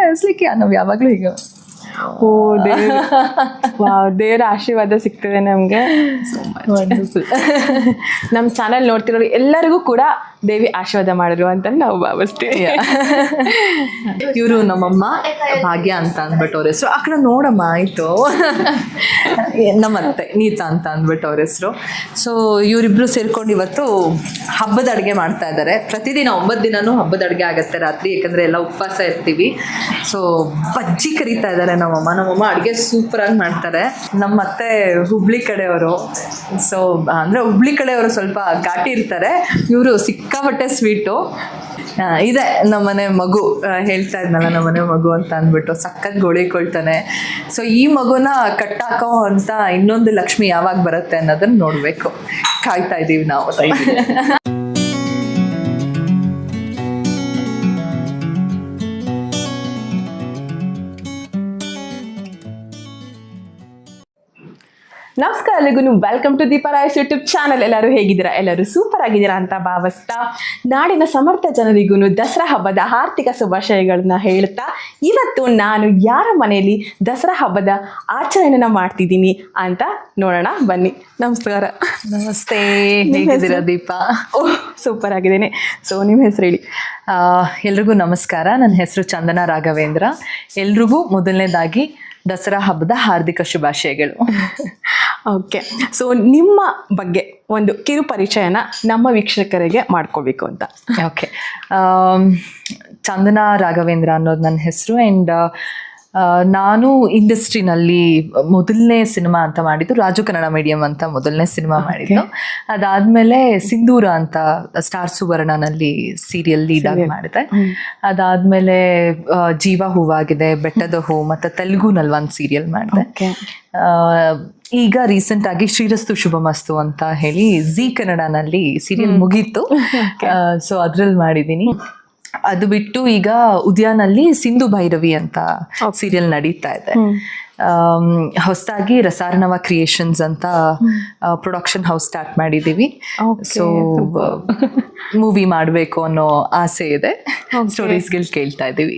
ಅನ್ಸ್ಲಿಕ್ಕೆ ನಾವು ಯಾವಾಗ್ಲೂ ಹೀಗೆ ಓ ದೇವರ ಆಶೀರ್ವಾದ ಸಿಗ್ತದೆ ನಮ್ಗೆ. ನಮ್ಮ ಚಾನಲ್ ನೋಡ್ತಿರೋರು ಎಲ್ಲರಿಗೂ ಕೂಡ ದೇವಿ ಆಶೀರ್ವಾದ ಮಾಡಿದ್ರು ಅಂತ ನಾವು ಭಾವಿಸ್ತೀವಿ. ಇವರು ನಮ್ಮಮ್ಮ ಭಾಗ್ಯ ಅಂತ ಅಂದ್ಬಿಟ್ಟು ಅವ್ರ ಹೆಸರು. ಆ ಕಡೆ ನೋಡಮ್ಮ ಆಯ್ತು. ನಮ್ಮತ್ತೆ ನೀತಾ ಅಂತ ಅಂದ್ಬಿಟ್ಟು ಅವ್ರ ಹೆಸರು. ಸೊ ಇವರಿಬ್ರು ಸೇರ್ಕೊಂಡು ಇವತ್ತು ಹಬ್ಬದ ಅಡುಗೆ ಮಾಡ್ತಾ ಇದ್ದಾರೆ. ಪ್ರತಿದಿನ 9 ದಿನನೂ ಹಬ್ಬದ ಅಡುಗೆ ಆಗುತ್ತೆ ರಾತ್ರಿ, ಯಾಕಂದ್ರೆ ಎಲ್ಲ ಉಪವಾಸ ಇರ್ತೀವಿ. ಸೊ ಬಜ್ಜಿ ಕರೀತಾ ಇದ್ದಾರೆ ನಮ್ಮಮ್ಮ ಅಡುಗೆ ಸೂಪರಾಗಿ ಮಾಡ್ತಾರೆ. ನಮ್ಮತ್ತೆ ಹುಬ್ಳಿ ಕಡೆಯವರು. ಸೊ ಅಂದರೆ ಹುಬ್ಳಿ ಕಡೆಯವರು ಸ್ವಲ್ಪ ಘಾಟಿ ಇರ್ತಾರೆ, ಇವರು ಸಿಕ್ಕಾಪಟ್ಟೆ ಸ್ವೀಟು. ಇದೆ ನಮ್ಮನೆ ಮಗು, ಹೇಳ್ತಾ ಇದ್ನಲ್ಲ ನಮ್ಮನೆ ಮಗು ಅಂತ ಅಂದ್ಬಿಟ್ಟು ಸಖತ್ ಗೋಳಿಕೊಳ್ತಾನೆ. ಸೊ ಈ ಮಗುನ ಕಟ್ಟಾಕೋ ಅಂತ ಇನ್ನೊಂದು ಲಕ್ಷ್ಮಿ ಯಾವಾಗ ಬರುತ್ತೆ ಅನ್ನೋದನ್ನ ನೋಡಬೇಕು, ಕಾಯ್ತಾ ಇದ್ದೀವಿ ನಾವು. ನಮಸ್ಕಾರ ಎಲ್ಲರಿಗೂ, welcome to Deepa Rai's YouTube channel. ಎಲ್ಲರೂ ಹೇಗಿದ್ದೀರಾ? ಎಲ್ಲರೂ ಸೂಪರ್ ಆಗಿದ್ದೀರಾ ಅಂತ ಭಾವಿಸ್ತಾ ನಾಡಿನ ಸಮರ್ಥ ಜನರಿಗೂ ದಸರಾ ಹಬ್ಬದ ಆರ್ಥಿಕ ಶುಭಾಶಯಗಳನ್ನ ಹೇಳ್ತಾ ಇವತ್ತು ನಾನು ಯಾರ ಮನೆಯಲ್ಲಿ ದಸರಾ ಹಬ್ಬದ ಆಚರಣೆನ ಮಾಡ್ತಿದ್ದೀನಿ ಅಂತ ನೋಡೋಣ ಬನ್ನಿ. ನಮಸ್ಕಾರ. ನಮಸ್ತೆ, ಹೇಗಿದ್ದೀರಾ ದೀಪಾ? ಓಹ್ ಸೂಪರ್ ಆಗಿದ್ದೀನಿ. ಸೊ ನಿಮ್ಮ ಹೆಸರು ಹೇಳಿ. ಎಲ್ರಿಗೂ ನಮಸ್ಕಾರ, ನನ್ನ ಹೆಸರು ಚಂದನಾ ರಾಘವೇಂದ್ರ. ಎಲ್ರಿಗೂ ಮೊದಲನೇದಾಗಿ ದಸರಾ ಹಬ್ಬದ ಹಾರ್ದಿಕ ಶುಭಾಶಯಗಳು. ಓಕೆ, ಸೊ ನಿಮ್ಮ ಬಗ್ಗೆ ಒಂದು ಕಿರು ಪರಿಚಯನ ನಮ್ಮ ವೀಕ್ಷಕರಿಗೆ ಮಾಡ್ಕೋಬೇಕು ಅಂತ. ಓಕೆ, ಚಂದನಾ ರಾಘವೇಂದ್ರ ಅನ್ನೋದು ನನ್ನ ಹೆಸರು. ಆ್ಯಂಡ್ ನಾನು ಇಂಡಸ್ಟ್ರಿನಲ್ಲಿ ಮೊದಲನೇ ಸಿನಿಮಾ ಅಂತ ಮಾಡಿದ್ದು ರಾಜು ಕನ್ನಡ ಮೀಡಿಯಂ ಅಂತ ಮೊದಲನೇ ಸಿನಿಮಾ ಮಾಡಿದ್ದು. ಅದಾದಮೇಲೆ ಸಿಂಧೂರ ಅಂತ ಸ್ಟಾರ್ ಸುವರ್ಣನಲ್ಲಿ ಸೀರಿಯಲ್ ಲೀಡ್ ಆಗಿ ಮಾಡಿದೆ. ಅದಾದಮೇಲೆ ಜೀವ ಹೂವಾಗಿದೆ, ಬೆಟ್ಟದ ಹೂ, ಮತ್ತು ತೆಲುಗುನಲ್ಲಿ ಒಂದು ಸೀರಿಯಲ್ ಮಾಡಿದೆ. ಈಗ ರೀಸೆಂಟ್ ಆಗಿ ಶ್ರೀರಸ್ತು ಶುಭಮಸ್ತು ಅಂತ ಹೇಳಿ ಜಿ ಕನ್ನಡನಲ್ಲಿ ಸೀರಿಯಲ್ ಮುಗೀತು. ಸೊ ಅದ್ರಲ್ಲಿ ಮಾಡಿದ್ದೀನಿ. ಅದು ಬಿಟ್ಟು ಈಗ ಉದ್ಯಾನಲ್ಲಿ ಸಿಂಧು ಭೈರವಿ ಅಂತ ಸೀರಿಯಲ್ ನಡೀತಾ ಇದೆ. ಹೊಸದಾಗಿ ರಸಾರ್ಣವ ಕ್ರಿಯೇಷನ್ಸ್ ಅಂತ ಪ್ರೊಡಕ್ಷನ್ ಹೌಸ್ ಸ್ಟಾರ್ಟ್ ಮಾಡಿದ್ದೀವಿ. ಸೊ ಮೂವಿ ಮಾಡಬೇಕು ಅನ್ನೋ ಆಸೆ ಇದೆ. ಸ್ಟೋರೀಸ್ಗಳು ಕೇಳ್ತಾ ಇದ್ದೀವಿ.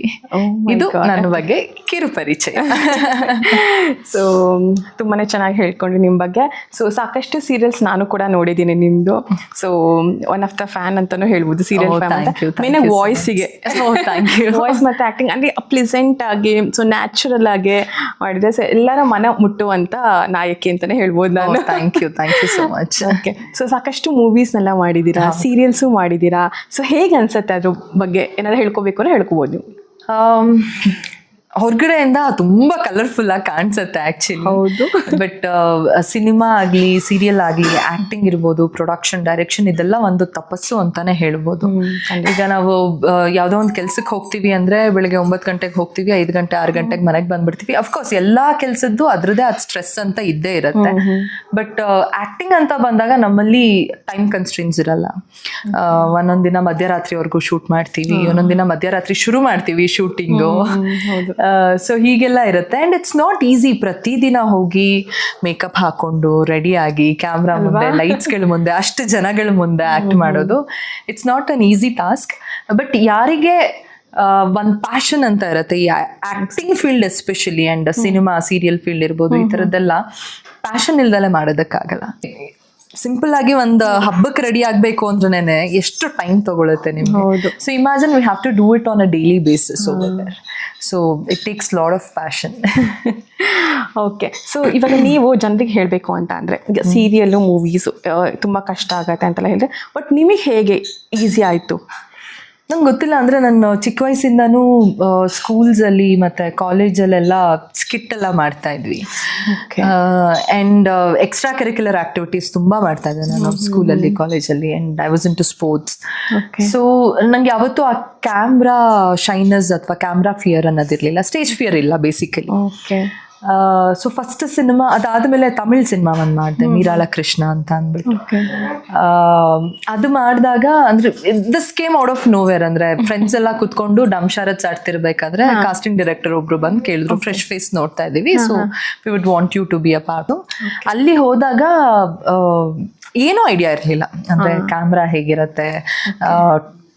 ಇದು ನನ್ನ ಬಗ್ಗೆ ಕಿರು ಪರಿಚಯ. ಸೊ ತುಂಬಾ ಚೆನ್ನಾಗಿ ಹೇಳ್ಕೊಂಡ್ರಿ ನಿಮ್ಮ ಬಗ್ಗೆ. ಸೊ ಸಾಕಷ್ಟು ಸೀರಿಯಲ್ಸ್ ನಾನು ಕೂಡ ನೋಡಿದ್ದೀನಿ ನಿಮ್ಮದು. So one of the fan ಅಂತಲೂ ಹೇಳ್ಬೋದು ಸೀರಿಯಲ್ ಮೇನ್ ವಾಯ್ಸಿಗೆ. ವಾಯ್ಸ್ ಮತ್ತು ಆ್ಯಕ್ಟಿಂಗ್ ಅಂದರೆ ಪ್ಲೆಸೆಂಟ್ ಆಗಿ, ಸೊ ನ್ಯಾಚುರಲ್ ಆಗಿ ಮಾಡಿದ್ರೆ ಎಲ್ಲರ ಮನ ಮುಟ್ಟುವಂಥ ನಾಯಕಿ ಅಂತಲೇ ಹೇಳ್ಬೋದು ನಾನು. Thank you so much. Okay, so ಸಾಕಷ್ಟು ಮೂವೀಸ್ನೆಲ್ಲ ಮಾಡಿದ್ದೀರಾ, ಸೀರಿಯಲ್ಸು ಮಾಡಿದ್ದೀರಾ. ಸೊ ಹೇಗೆ ಅನ್ಸುತ್ತೆ ಅದ್ರ ಬಗ್ಗೆ ಏನಾದ್ರು ಹೇಳ್ಕೋಬೇಕು ಅಂದ್ರೆ ಹೇಳ್ಕೋಬೋದು ನೀವು. ಹೊರಗಡೆಯಿಂದ ತುಂಬ ಕಲರ್ಫುಲ್ ಆಗಿ ಕಾಣಿಸುತ್ತೆ ಆ್ಯಕ್ಚುಲಿ. ಹೌದು. ಬಟ್ ಸಿನಿಮಾ ಆಗಲಿ, ಸೀರಿಯಲ್ ಆಗಲಿ, ಆ್ಯಕ್ಟಿಂಗ್ ಇರ್ಬೋದು, ಪ್ರೊಡಕ್ಷನ್, ಡೈರೆಕ್ಷನ್, ಇದೆಲ್ಲ ಒಂದು ತಪಸ್ಸು ಅಂತಾನೆ ಹೇಳ್ಬೋದು. ಈಗ ನಾವು ಯಾವುದೋ ಒಂದು ಕೆಲ್ಸಕ್ಕೆ ಹೋಗ್ತೀವಿ ಅಂದರೆ ಬೆಳಗ್ಗೆ 9 ಗಂಟೆಗೆ ಹೋಗ್ತೀವಿ, 5 ಗಂಟೆ 6 ಗಂಟೆಗೆ ಮನೆಗೆ ಬಂದ್ಬಿಡ್ತೀವಿ. ಅಫ್ಕೋರ್ಸ್ ಎಲ್ಲ ಕೆಲಸದ್ದು ಅದರದ್ದೇ ಅದು ಸ್ಟ್ರೆಸ್ ಅಂತ ಇದ್ದೇ ಇರುತ್ತೆ. ಬಟ್ ಆ್ಯಕ್ಟಿಂಗ್ ಅಂತ ಬಂದಾಗ ನಮ್ಮಲ್ಲಿ ಟೈಮ್ ಕನ್ಸ್ಟ್ರೇನ್ಸ್ ಇರಲ್ಲ. ಒಂದೊಂದು ದಿನ ಮಧ್ಯರಾತ್ರಿವರೆಗೂ ಶೂಟ್ ಮಾಡ್ತೀವಿ, ಒಂದೊಂದು ದಿನ ಮಧ್ಯರಾತ್ರಿ ಶುರು ಮಾಡ್ತೀವಿ ಶೂಟಿಂಗು. ಸೊ ಹೀಗೆಲ್ಲ ಇರುತ್ತೆ. ಆ್ಯಂಡ್ ಇಟ್ಸ್ ನಾಟ್ ಈಸಿ ಪ್ರತಿದಿನ ಹೋಗಿ ಮೇಕಪ್ ಹಾಕೊಂಡು ರೆಡಿಯಾಗಿ ಕ್ಯಾಮ್ರಾ ಮುಂದೆ, ಲೈಟ್ಸ್ಗಳ ಮುಂದೆ, ಅಷ್ಟು ಜನಗಳ ಮುಂದೆ ಆ್ಯಕ್ಟ್ ಮಾಡೋದು it's not an easy task. But ಯಾರಿಗೆ ಒಂದು ಪ್ಯಾಷನ್ ಅಂತ ಇರುತ್ತೆ ಈ acting field especially, and cinema serial field ಇರ್ಬೋದು, ಈ ಥರದ್ದೆಲ್ಲ ಪ್ಯಾಷನ್ ಇಲ್ದಲೆ ಮಾಡೋದಕ್ಕಾಗಲ್ಲ. ಸಿಂಪಲ್ ಆಗಿ ಒಂದು ಹಬ್ಬಕ್ಕೆ ರೆಡಿ ಆಗಬೇಕು ಅಂದ್ರೇನೆ ಎಷ್ಟು ಟೈಮ್ ತಗೊಳುತ್ತೆ ನಿಮ್ಗೆ. So imagine we have to do it on a daily basis over there. So it takes lot of passion. Okay, so ಇವಾಗ ನೀವು ಜನರಿಗೆ ಹೇಳಬೇಕು ಅಂತ ಅಂದರೆ ಈಗ ಸೀರಿಯಲ್ಲು, ಮೂವೀಸು ತುಂಬ ಕಷ್ಟ ಆಗತ್ತೆ ಅಂತೆಲ್ಲ ಹೇಳಿದ್ರೆ, ಬಟ್ ನಿಮಗೆ ಹೇಗೆ ಈಸಿ ಆಯಿತು? ನಂಗೆ ಗೊತ್ತಿಲ್ಲ. ಅಂದರೆ ನಾನು ಚಿಕ್ಕ ವಯಸ್ಸಿಂದನೂ ಸ್ಕೂಲ್ಸಲ್ಲಿ ಮತ್ತು ಕಾಲೇಜಲ್ಲೆಲ್ಲ ಸ್ಕಿಟ್ ಎಲ್ಲ ಮಾಡ್ತಾ ಇದ್ವಿ. ಆ್ಯಂಡ್ ಎಕ್ಸ್ಟ್ರಾ ಕರಿಕ್ಯುಲರ್ ಆ್ಯಕ್ಟಿವಿಟೀಸ್ ತುಂಬ ಮಾಡ್ತಾ ಇದ್ದೆ ನಾನು ಸ್ಕೂಲಲ್ಲಿ, ಕಾಲೇಜಲ್ಲಿ. And I was into sports. So ನಂಗೆ ಯಾವತ್ತೂ ಆ ಕ್ಯಾಮ್ರಾ ಶೈನಸ್ ಅಥವಾ ಕ್ಯಾಮ್ರಾ ಫಿಯರ್ ಅನ್ನೋದಿರಲಿಲ್ಲ. ಸ್ಟೇಜ್ ಫಿಯರ್ ಇಲ್ಲ ಬೇಸಿಕಲಿ. ಸೊ ಫಸ್ಟ್ ಸಿನಿಮಾ ಅದಾದಮೇಲೆ ತಮಿಳ್ ಸಿನಿಮಾ ಒಂದು ಮಾಡಿದೆ, ಮೀರಾಳ ಕೃಷ್ಣ ಅಂತ ಅಂದ್ಬಿಟ್ಟು. ಅದು ಮಾಡಿದಾಗ ಅಂದರೆ this came out of nowhere. ಅಂದರೆ ಫ್ರೆಂಡ್ಸ್ ಎಲ್ಲ ಕುತ್ಕೊಂಡು ಡಮ್ಶಾರತ್ಸ್ ಆಡ್ತಿರ್ಬೇಕಾದ್ರೆ ಕಾಸ್ಟಿಂಗ್ ಡೈರೆಕ್ಟರ್ ಒಬ್ರು ಬಂದು ಕೇಳಿದ್ರು, ಫ್ರೆಶ್ ಫೇಸ್ ನೋಡ್ತಾ ಇದ್ದೀವಿ, so we would want you to be a part. ಅಲ್ಲಿ ಹೋದಾಗ ಏನೂ ಐಡಿಯಾ ಇರಲಿಲ್ಲ. ಅಂದರೆ ಕ್ಯಾಮ್ರಾ ಹೇಗಿರುತ್ತೆ,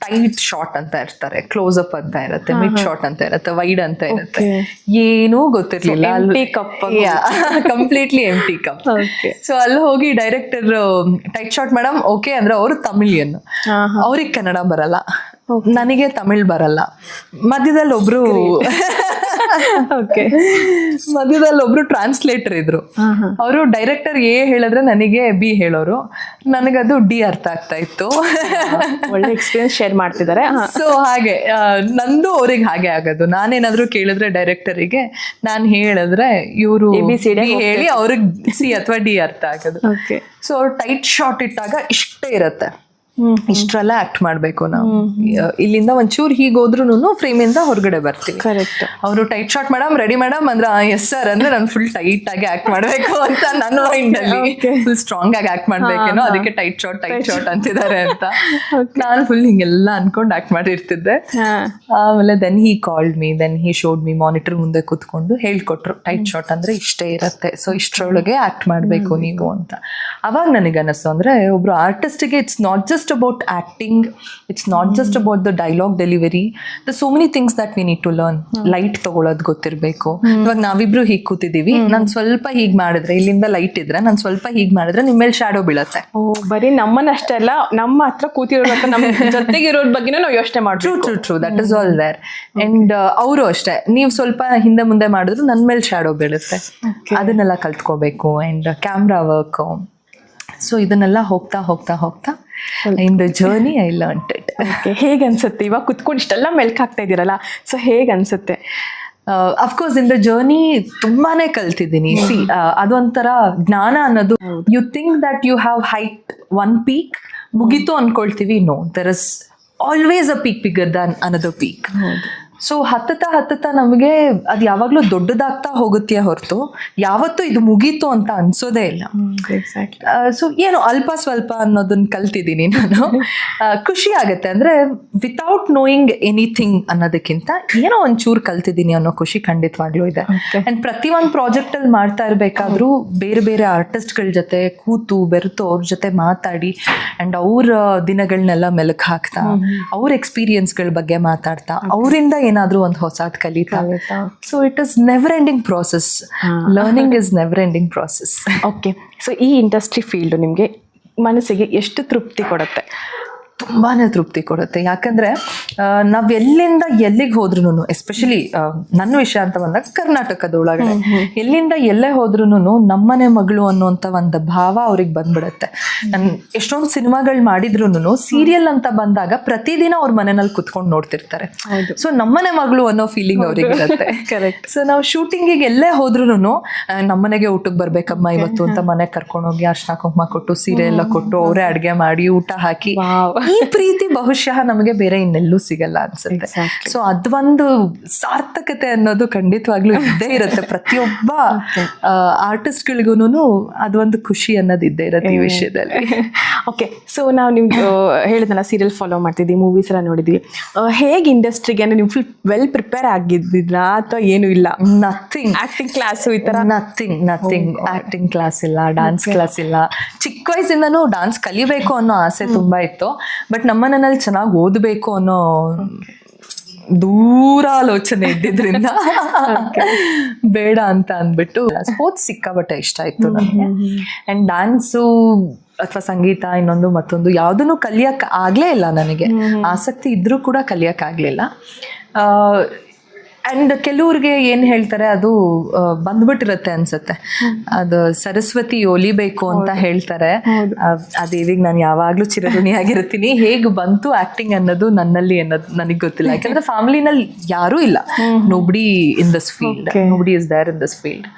ಟೈಟ್ ಶಾಟ್ ಅಂತ ಇರ್ತಾರೆ, ಕ್ಲೋಸ್ ಅಪ್ ಅಂತ ಇರುತ್ತೆ, ಮಿಡ್ ಶಾಟ್ ಅಂತ ಇರುತ್ತೆ, ವೈಡ್ ಅಂತ ಇರುತ್ತೆ. ಏನೂ ಗೊತ್ತಿರ್ಲಿಲ್ಲ. ಕಂಪ್ಲೀಟ್ಲಿ ಎಂಟಿ ಕಪ್. ಸೊ ಅಲ್ಲಿ ಹೋಗಿ director tight shot madam okay ಅಂದ್ರೆ ಅವರು ತಮಿಳಿಯನ್, ಅವ್ರಿಗೆ ಕನ್ನಡ ಬರಲ್ಲ, ನನಗೆ ತಮಿಳ್ ಬರಲ್ಲ. ಮಧ್ಯದಲ್ಲಿ ಒಬ್ರು ಟ್ರಾನ್ಸ್ಲೇಟರ್ ಇದ್ರು. ಅವರು ಡೈರೆಕ್ಟರ್ ಎ ಹೇಳಿದ್ರೆ ನನಗೆ ಬಿ ಹೇಳೋರು, ನನಗದು ಡಿ ಅರ್ಥ ಆಗ್ತಾ ಇತ್ತು. ಒಳ್ಳೆ ಎಕ್ಸ್ಪೀರಿಯನ್ಸ್ ಶೇರ್ ಮಾಡ್ತಿದ್ದಾರೆ. ಸೊ ಹಾಗೆ ನಂದು ಅವ್ರಿಗೆ ಹಾಗೆ ಆಗೋದು. ನಾನೇನಾದ್ರು ಕೇಳಿದ್ರೆ ಡೈರೆಕ್ಟರಿಗೆ ನಾನು ಹೇಳಿದ್ರೆ ಇವರು ಹೇಳಿ ಅವ್ರಿಗೆ ಸಿ ಅಥವಾ ಡಿ ಅರ್ಥ ಆಗೋದು. ಸೊ ಅವ್ರು ಟೈಟ್ ಶಾಟ್ ಇಟ್ಟಾಗ ಇಷ್ಟೇ ಇರತ್ತೆ, ಇಷ್ಟರಲ್ಲ ಆಕ್ಟ್ ಮಾಡ್ಬೇಕು ನಾವು. ಇಲ್ಲಿಂದ ಒಂಚೂರು ಹೀಗೆ ಹೋದ್ರು ಫ್ರೇಮ್ ಇಂದ ಹೊರಗಡೆ ಬರ್ತೀವಿ. ಕರೆಕ್ಟ್. ಅವರು tight shot madam ready madam ಅಂದ್ರೆ ಎಸ್ ಸರ್ ಅಂದ್ರೆ ನಾನು ಫುಲ್ ಟೈಟ್ ಆಗಿ ಆಕ್ಟ್ ಮಾಡ್ಬೇಕು ಅಂತ ನನ್ನ ಮೈಂಡ್ ಅಲ್ಲಿ ಫುಲ್ ಸ್ಟ್ರಾಂಗ್ ಆಗಿ ಆಕ್ಟ್ ಮಾಡ್ಬೇಕೇನೋ, ಅದಕ್ಕೆ ಟೈಟ್ ಶಾಟ್ ಅಂತಿದ್ದಾರೆ ಅಂತ ನಾನು ಫುಲ್ ಹಿಂಗೆಲ್ಲ ಅನ್ಕೊಂಡು ಆಕ್ಟ್ ಮಾಡಿರ್ತಿದ್ದೆ. ಆಮೇಲೆ then he called me, then he showed me, monitor ಮುಂದೆ ಕೂತ್ಕೊಂಡು ಹೇಳ್ಕೊಟ್ರು ಟೈಟ್ ಶಾಟ್ ಅಂದ್ರೆ ಇಷ್ಟೇ ಇರತ್ತೆ, ಸೊ ಇಷ್ಟರೊಳಗೆ ಆಕ್ಟ್ ಮಾಡ್ಬೇಕು ನೀವು ಅಂತ. ಅವಾಗ ನನಗೆ ಅನಿಸ್ತು ಅಂದ್ರೆ ಒಬ್ರು ಆರ್ಟಿಸ್ಟ್ಗೆ it's not just about acting, it's not just about the dialogue delivery, there's so many things that we need to learn. Light ತಗೊಳ್ಳೋದು ಗೊತ್ತಿರಬೇಕು. ಇವಾಗ ನಾವಿಬ್ರು ಹೀಗೆ ಕೂತಿದೀವಿ, ನಾನು ಸ್ವಲ್ಪ ಹೀಗೆ ಮಾಡಿದ್ರೆ, ಇಲ್ಲಿಂದ ಲೈಟ್ ಇದ್ರೆ ನಾನು ಸ್ವಲ್ಪ ಹೀಗೆ ಮಾಡಿದ್ರೆ ನಿಮ್ಮ ಮೇಲೆ ಶಾಡೋ ಬೀಳುತ್ತೆ. ಬರೀ ನಮ್ಮನ್ನಷ್ಟೇ ಅಲ್ಲ, ನಮ್ಮ ಹತ್ರ ಕೂತಿರೋ ನಮ್ಮ ಜೊತೆಗಿರೋರ್ ಬಗ್ಗೆ ನಾವು ಯೋಚನೆ ಮಾಡ್ತೀವಿ. True that is all there. And ಅವರು ಅಷ್ಟೇ, ನೀವು ಸ್ವಲ್ಪ ಹಿಂದೆ ಮುಂದೆ ಮಾಡಿದ್ರು ನನ್ನ ಮೇಲೆ ಶಾಡೋ ಬೀಳುತ್ತೆ. ಅದನ್ನೆಲ್ಲ ಕಲ್ತ್ಕೋಬೇಕು. ಅಂಡ್ ಕ್ಯಾಮ್ರಾ ವರ್ಕ್, ಸೊ ಇದನ್ನೆಲ್ಲ ಹೋಗ್ತಾ in the journey I learned it. ಹೇಗೆ ಅನ್ಸುತ್ತೆ ಇವಾಗ ಕುತ್ಕೊಂಡು ಇಷ್ಟೆಲ್ಲ ಮೆಲ್ಕ್ ಹಾಕ್ತಾ ಇದ್ದೀರಲ್ಲ, ಸೊ ಹೇಗೆ ಅನ್ಸುತ್ತೆ? ಅಫ್ಕೋರ್ಸ್ ಇನ್ ದ ಜರ್ನಿ ತುಂಬಾನೇ ಕಲ್ತಿದ್ದೀನಿ. ಸಿ ಅದೊಂಥರ ಜ್ಞಾನ ಅನ್ನೋದು, you think that you have height one peak, ಮುಗೀತು ಅನ್ಕೊಳ್ತೀವಿ. No, there is always a peak bigger than another peak. So ಹತ್ತುತ್ತಾ ನಮಗೆ ಅದು ಯಾವಾಗಲೂ ದೊಡ್ಡದಾಗ್ತಾ ಹೋಗುತ್ತೆ ಹೊರತು ಯಾವತ್ತೂ ಇದು ಮುಗೀತು ಅಂತ ಅನ್ಸೋದೇ ಇಲ್ಲ. ಸೊ ಏನು ಅಲ್ಪ ಸ್ವಲ್ಪ ಅನ್ನೋದನ್ನ ಕಲ್ತಿದ್ದೀನಿ ನಾನು. ಖುಷಿ ಆಗುತ್ತೆ ಅಂದರೆ ವಿತೌಟ್ ನೋಯಿಂಗ್ ಎನಿಥಿಂಗ್ ಅನ್ನೋದಕ್ಕಿಂತ ಏನೋ ಒಂಚೂರು ಕಲ್ತಿದ್ದೀನಿ ಅನ್ನೋ ಖುಷಿ ಖಂಡಿತವಾಗ್ಲೂ ಇದೆ. ಆ್ಯಂಡ್ ಪ್ರತಿಯೊಂದು ಪ್ರಾಜೆಕ್ಟಲ್ಲಿ ಮಾಡ್ತಾ ಇರಬೇಕಾದ್ರೂ ಬೇರೆ ಬೇರೆ ಆರ್ಟಿಸ್ಟ್ಗಳ ಜೊತೆ ಕೂತು ಬೆರೆತು ಅವ್ರ ಜೊತೆ ಮಾತಾಡಿ ಆ್ಯಂಡ್ ಅವ್ರ ದಿನಗಳನ್ನೆಲ್ಲ ಮೆಲುಕು ಹಾಕ್ತಾ, ಅವ್ರ ಎಕ್ಸ್ಪೀರಿಯನ್ಸ್ಗಳ ಬಗ್ಗೆ ಮಾತಾಡ್ತಾ, ಅವರಿಂದ ಏನಾದ್ರೂ ಒಂದು ಹೊಸದ್ ಕಲಿತಾ. So it is never ending process. Learning is never ending process. Okay, so ಈ ಇಂಡಸ್ಟ್ರಿ ಫೀಲ್ಡ್ ನಿಮಗೆ ಮನಸ್ಸಿಗೆ ಎಷ್ಟು ತೃಪ್ತಿ ಕೊಡುತ್ತೆ? ತುಂಬಾ ತೃಪ್ತಿ ಕೊಡುತ್ತೆ. ಯಾಕಂದರೆ ನಾವು ಎಲ್ಲಿಂದ ಎಲ್ಲಿಗೆ ಹೋದ್ರೂ, ಎಸ್ಪೆಷಲಿ ನನ್ನ ವಿಷಯ ಅಂತ ಬಂದಾಗ ಕರ್ನಾಟಕದ ಒಳಗಡೆ ಎಲ್ಲಿಂದ ಎಲ್ಲೇ ಹೋದ್ರೂ ನಮ್ಮನೆ ಮಗಳು ಅನ್ನುವಂಥ ಒಂದು ಭಾವ ಅವ್ರಿಗೆ ಬಂದ್ಬಿಡುತ್ತೆ. ನಾನು ಎಷ್ಟೊಂದು ಸಿನಿಮಾಗಳು ಮಾಡಿದ್ರು ಸೀರಿಯಲ್ ಅಂತ ಬಂದಾಗ ಪ್ರತಿದಿನ ಅವ್ರ ಮನೆಯಲ್ಲಿ ಕುತ್ಕೊಂಡು ನೋಡ್ತಿರ್ತಾರೆ. ಸೊ ನಮ್ಮನೆ ಮಗಳು ಅನ್ನೋ ಫೀಲಿಂಗ್ ಅವ್ರಿಗೆ ಇರುತ್ತೆ. ಕರೆಕ್ಟ್. ಸೊ ನಾವು ಶೂಟಿಂಗಿಗೆ ಎಲ್ಲೇ ಹೋದ್ರೂ ನಮ್ಮನೆಗೆ ಊಟಕ್ಕೆ ಬರ್ಬೇಕಮ್ಮ ಇವತ್ತು ಅಂತ ಮನೆಗೆ ಕರ್ಕೊಂಡೋಗಿ ಅರ್ಶಿನ ಕುಂಕುಮ ಕೊಟ್ಟು ಸೀರೆ ಎಲ್ಲ ಕೊಟ್ಟು ಅವರೇ ಅಡುಗೆ ಮಾಡಿ ಊಟ ಹಾಕಿ, ಈ ಪ್ರೀತಿ ಬಹುಶಃ ನಮಗೆ ಬೇರೆ ಇನ್ನೆಲ್ಲೂ ಸಿಗಲ್ಲ ಅನ್ಸುತ್ತೆ. ಸೊ ಅದೊಂದು ಸಾರ್ಥಕತೆ ಅನ್ನೋದು ಖಂಡಿತವಾಗ್ಲೂ ಇದ್ದೇ ಇರುತ್ತೆ. ಪ್ರತಿಯೊಬ್ಬ ಆರ್ಟಿಸ್ಟ್ಗಳಿಗೂ ಅದೊಂದು ಖುಷಿ ಅನ್ನೋದು ಇದ್ದೇ ಇರುತ್ತೆ ಈ ವಿಷಯದಲ್ಲಿ. ಓಕೆ, ಸೊ ನಾವು ನಿಮ್ಗೆ ಹೇಳಿದ್ನಲ್ಲ ಸೀರಿಯಲ್ ಫಾಲೋ ಮಾಡ್ತಿದ್ವಿ, ಮೂವೀಸ್ ಎಲ್ಲ ನೋಡಿದ್ವಿ. ಹೇಗೆ ಇಂಡಸ್ಟ್ರಿಗೆ ಅಂದರೆ ನೀವು ಫುಲ್ ವೆಲ್ ಪ್ರಿಪೇರ್ ಆಗಿದ್ದಿದ್ರಾ ಅಥವಾ ಏನೂ ಇಲ್ಲ? ನಥಿಂಗ್. ಆಕ್ಟಿಂಗ್ ಕ್ಲಾಸು ಈ ಥರ? ನಥಿಂಗ್. ಆಕ್ಟಿಂಗ್ ಕ್ಲಾಸ್ ಇಲ್ಲ, ಡ್ಯಾನ್ಸ್ ಕ್ಲಾಸ್ ಇಲ್ಲ. ಚಿಕ್ಕ ವಯಸ್ಸಿಂದನೂ ಡ್ಯಾನ್ಸ್ ಕಲಿಬೇಕು ಅನ್ನೋ ಆಸೆ ತುಂಬಾ ಇತ್ತು. ಬಟ್ ನಮ್ಮನಲ್ಲಿ ಚೆನ್ನಾಗಿ ಓದಬೇಕು ಅನ್ನೋ ದೂರ ಆಲೋಚನೆ ಇದ್ದಿದ್ರಿಂದ ಬೇಡ ಅಂತ ಅಂದ್ಬಿಟ್ಟು ಸ್ಪೋರ್ಟ್ಸ್ ಸಿಕ್ಕಾಬಟ್ಟೆ ಇಷ್ಟ ಇತ್ತು ನನಗೆ. ಆ್ಯಂಡ್ ಡ್ಯಾನ್ಸು ಅಥವಾ ಸಂಗೀತ ಇನ್ನೊಂದು ಮತ್ತೊಂದು ಯಾವುದನ್ನು ಕಲಿಯಕ್ಕೆ ಆಗಲೇ ಇಲ್ಲ ನನಗೆ. ಆಸಕ್ತಿ ಇದ್ರೂ ಕೂಡ ಕಲಿಯೋಕ್ಕಾಗಲಿಲ್ಲ. ಆ್ಯಂಡ್ ಕೆಲವ್ರಿಗೆ ಏನು ಹೇಳ್ತಾರೆ ಅದು ಬಂದ್ಬಿಟ್ಟಿರುತ್ತೆ ಅನ್ಸುತ್ತೆ. ಅದು ಸರಸ್ವತಿ ಒಲಿಬೇಕು ಅಂತ ಹೇಳ್ತಾರೆ. ಆ ದೇವಿಗೆ ನಾನು ಯಾವಾಗಲೂ ಚಿರಋಣಿಯಾಗಿರ್ತೀನಿ. ಹೇಗೆ ಬಂತು ಆ್ಯಕ್ಟಿಂಗ್ ಅನ್ನೋದು ನನ್ನಲ್ಲಿ ಅನ್ನೋದು ನನಗೆ ಗೊತ್ತಿಲ್ಲ. ಯಾಕಂದರೆ ಫ್ಯಾಮಿಲಿನಲ್ಲಿ ಯಾರೂ ಇಲ್ಲ. Nobody in this field, nobody is there in this field.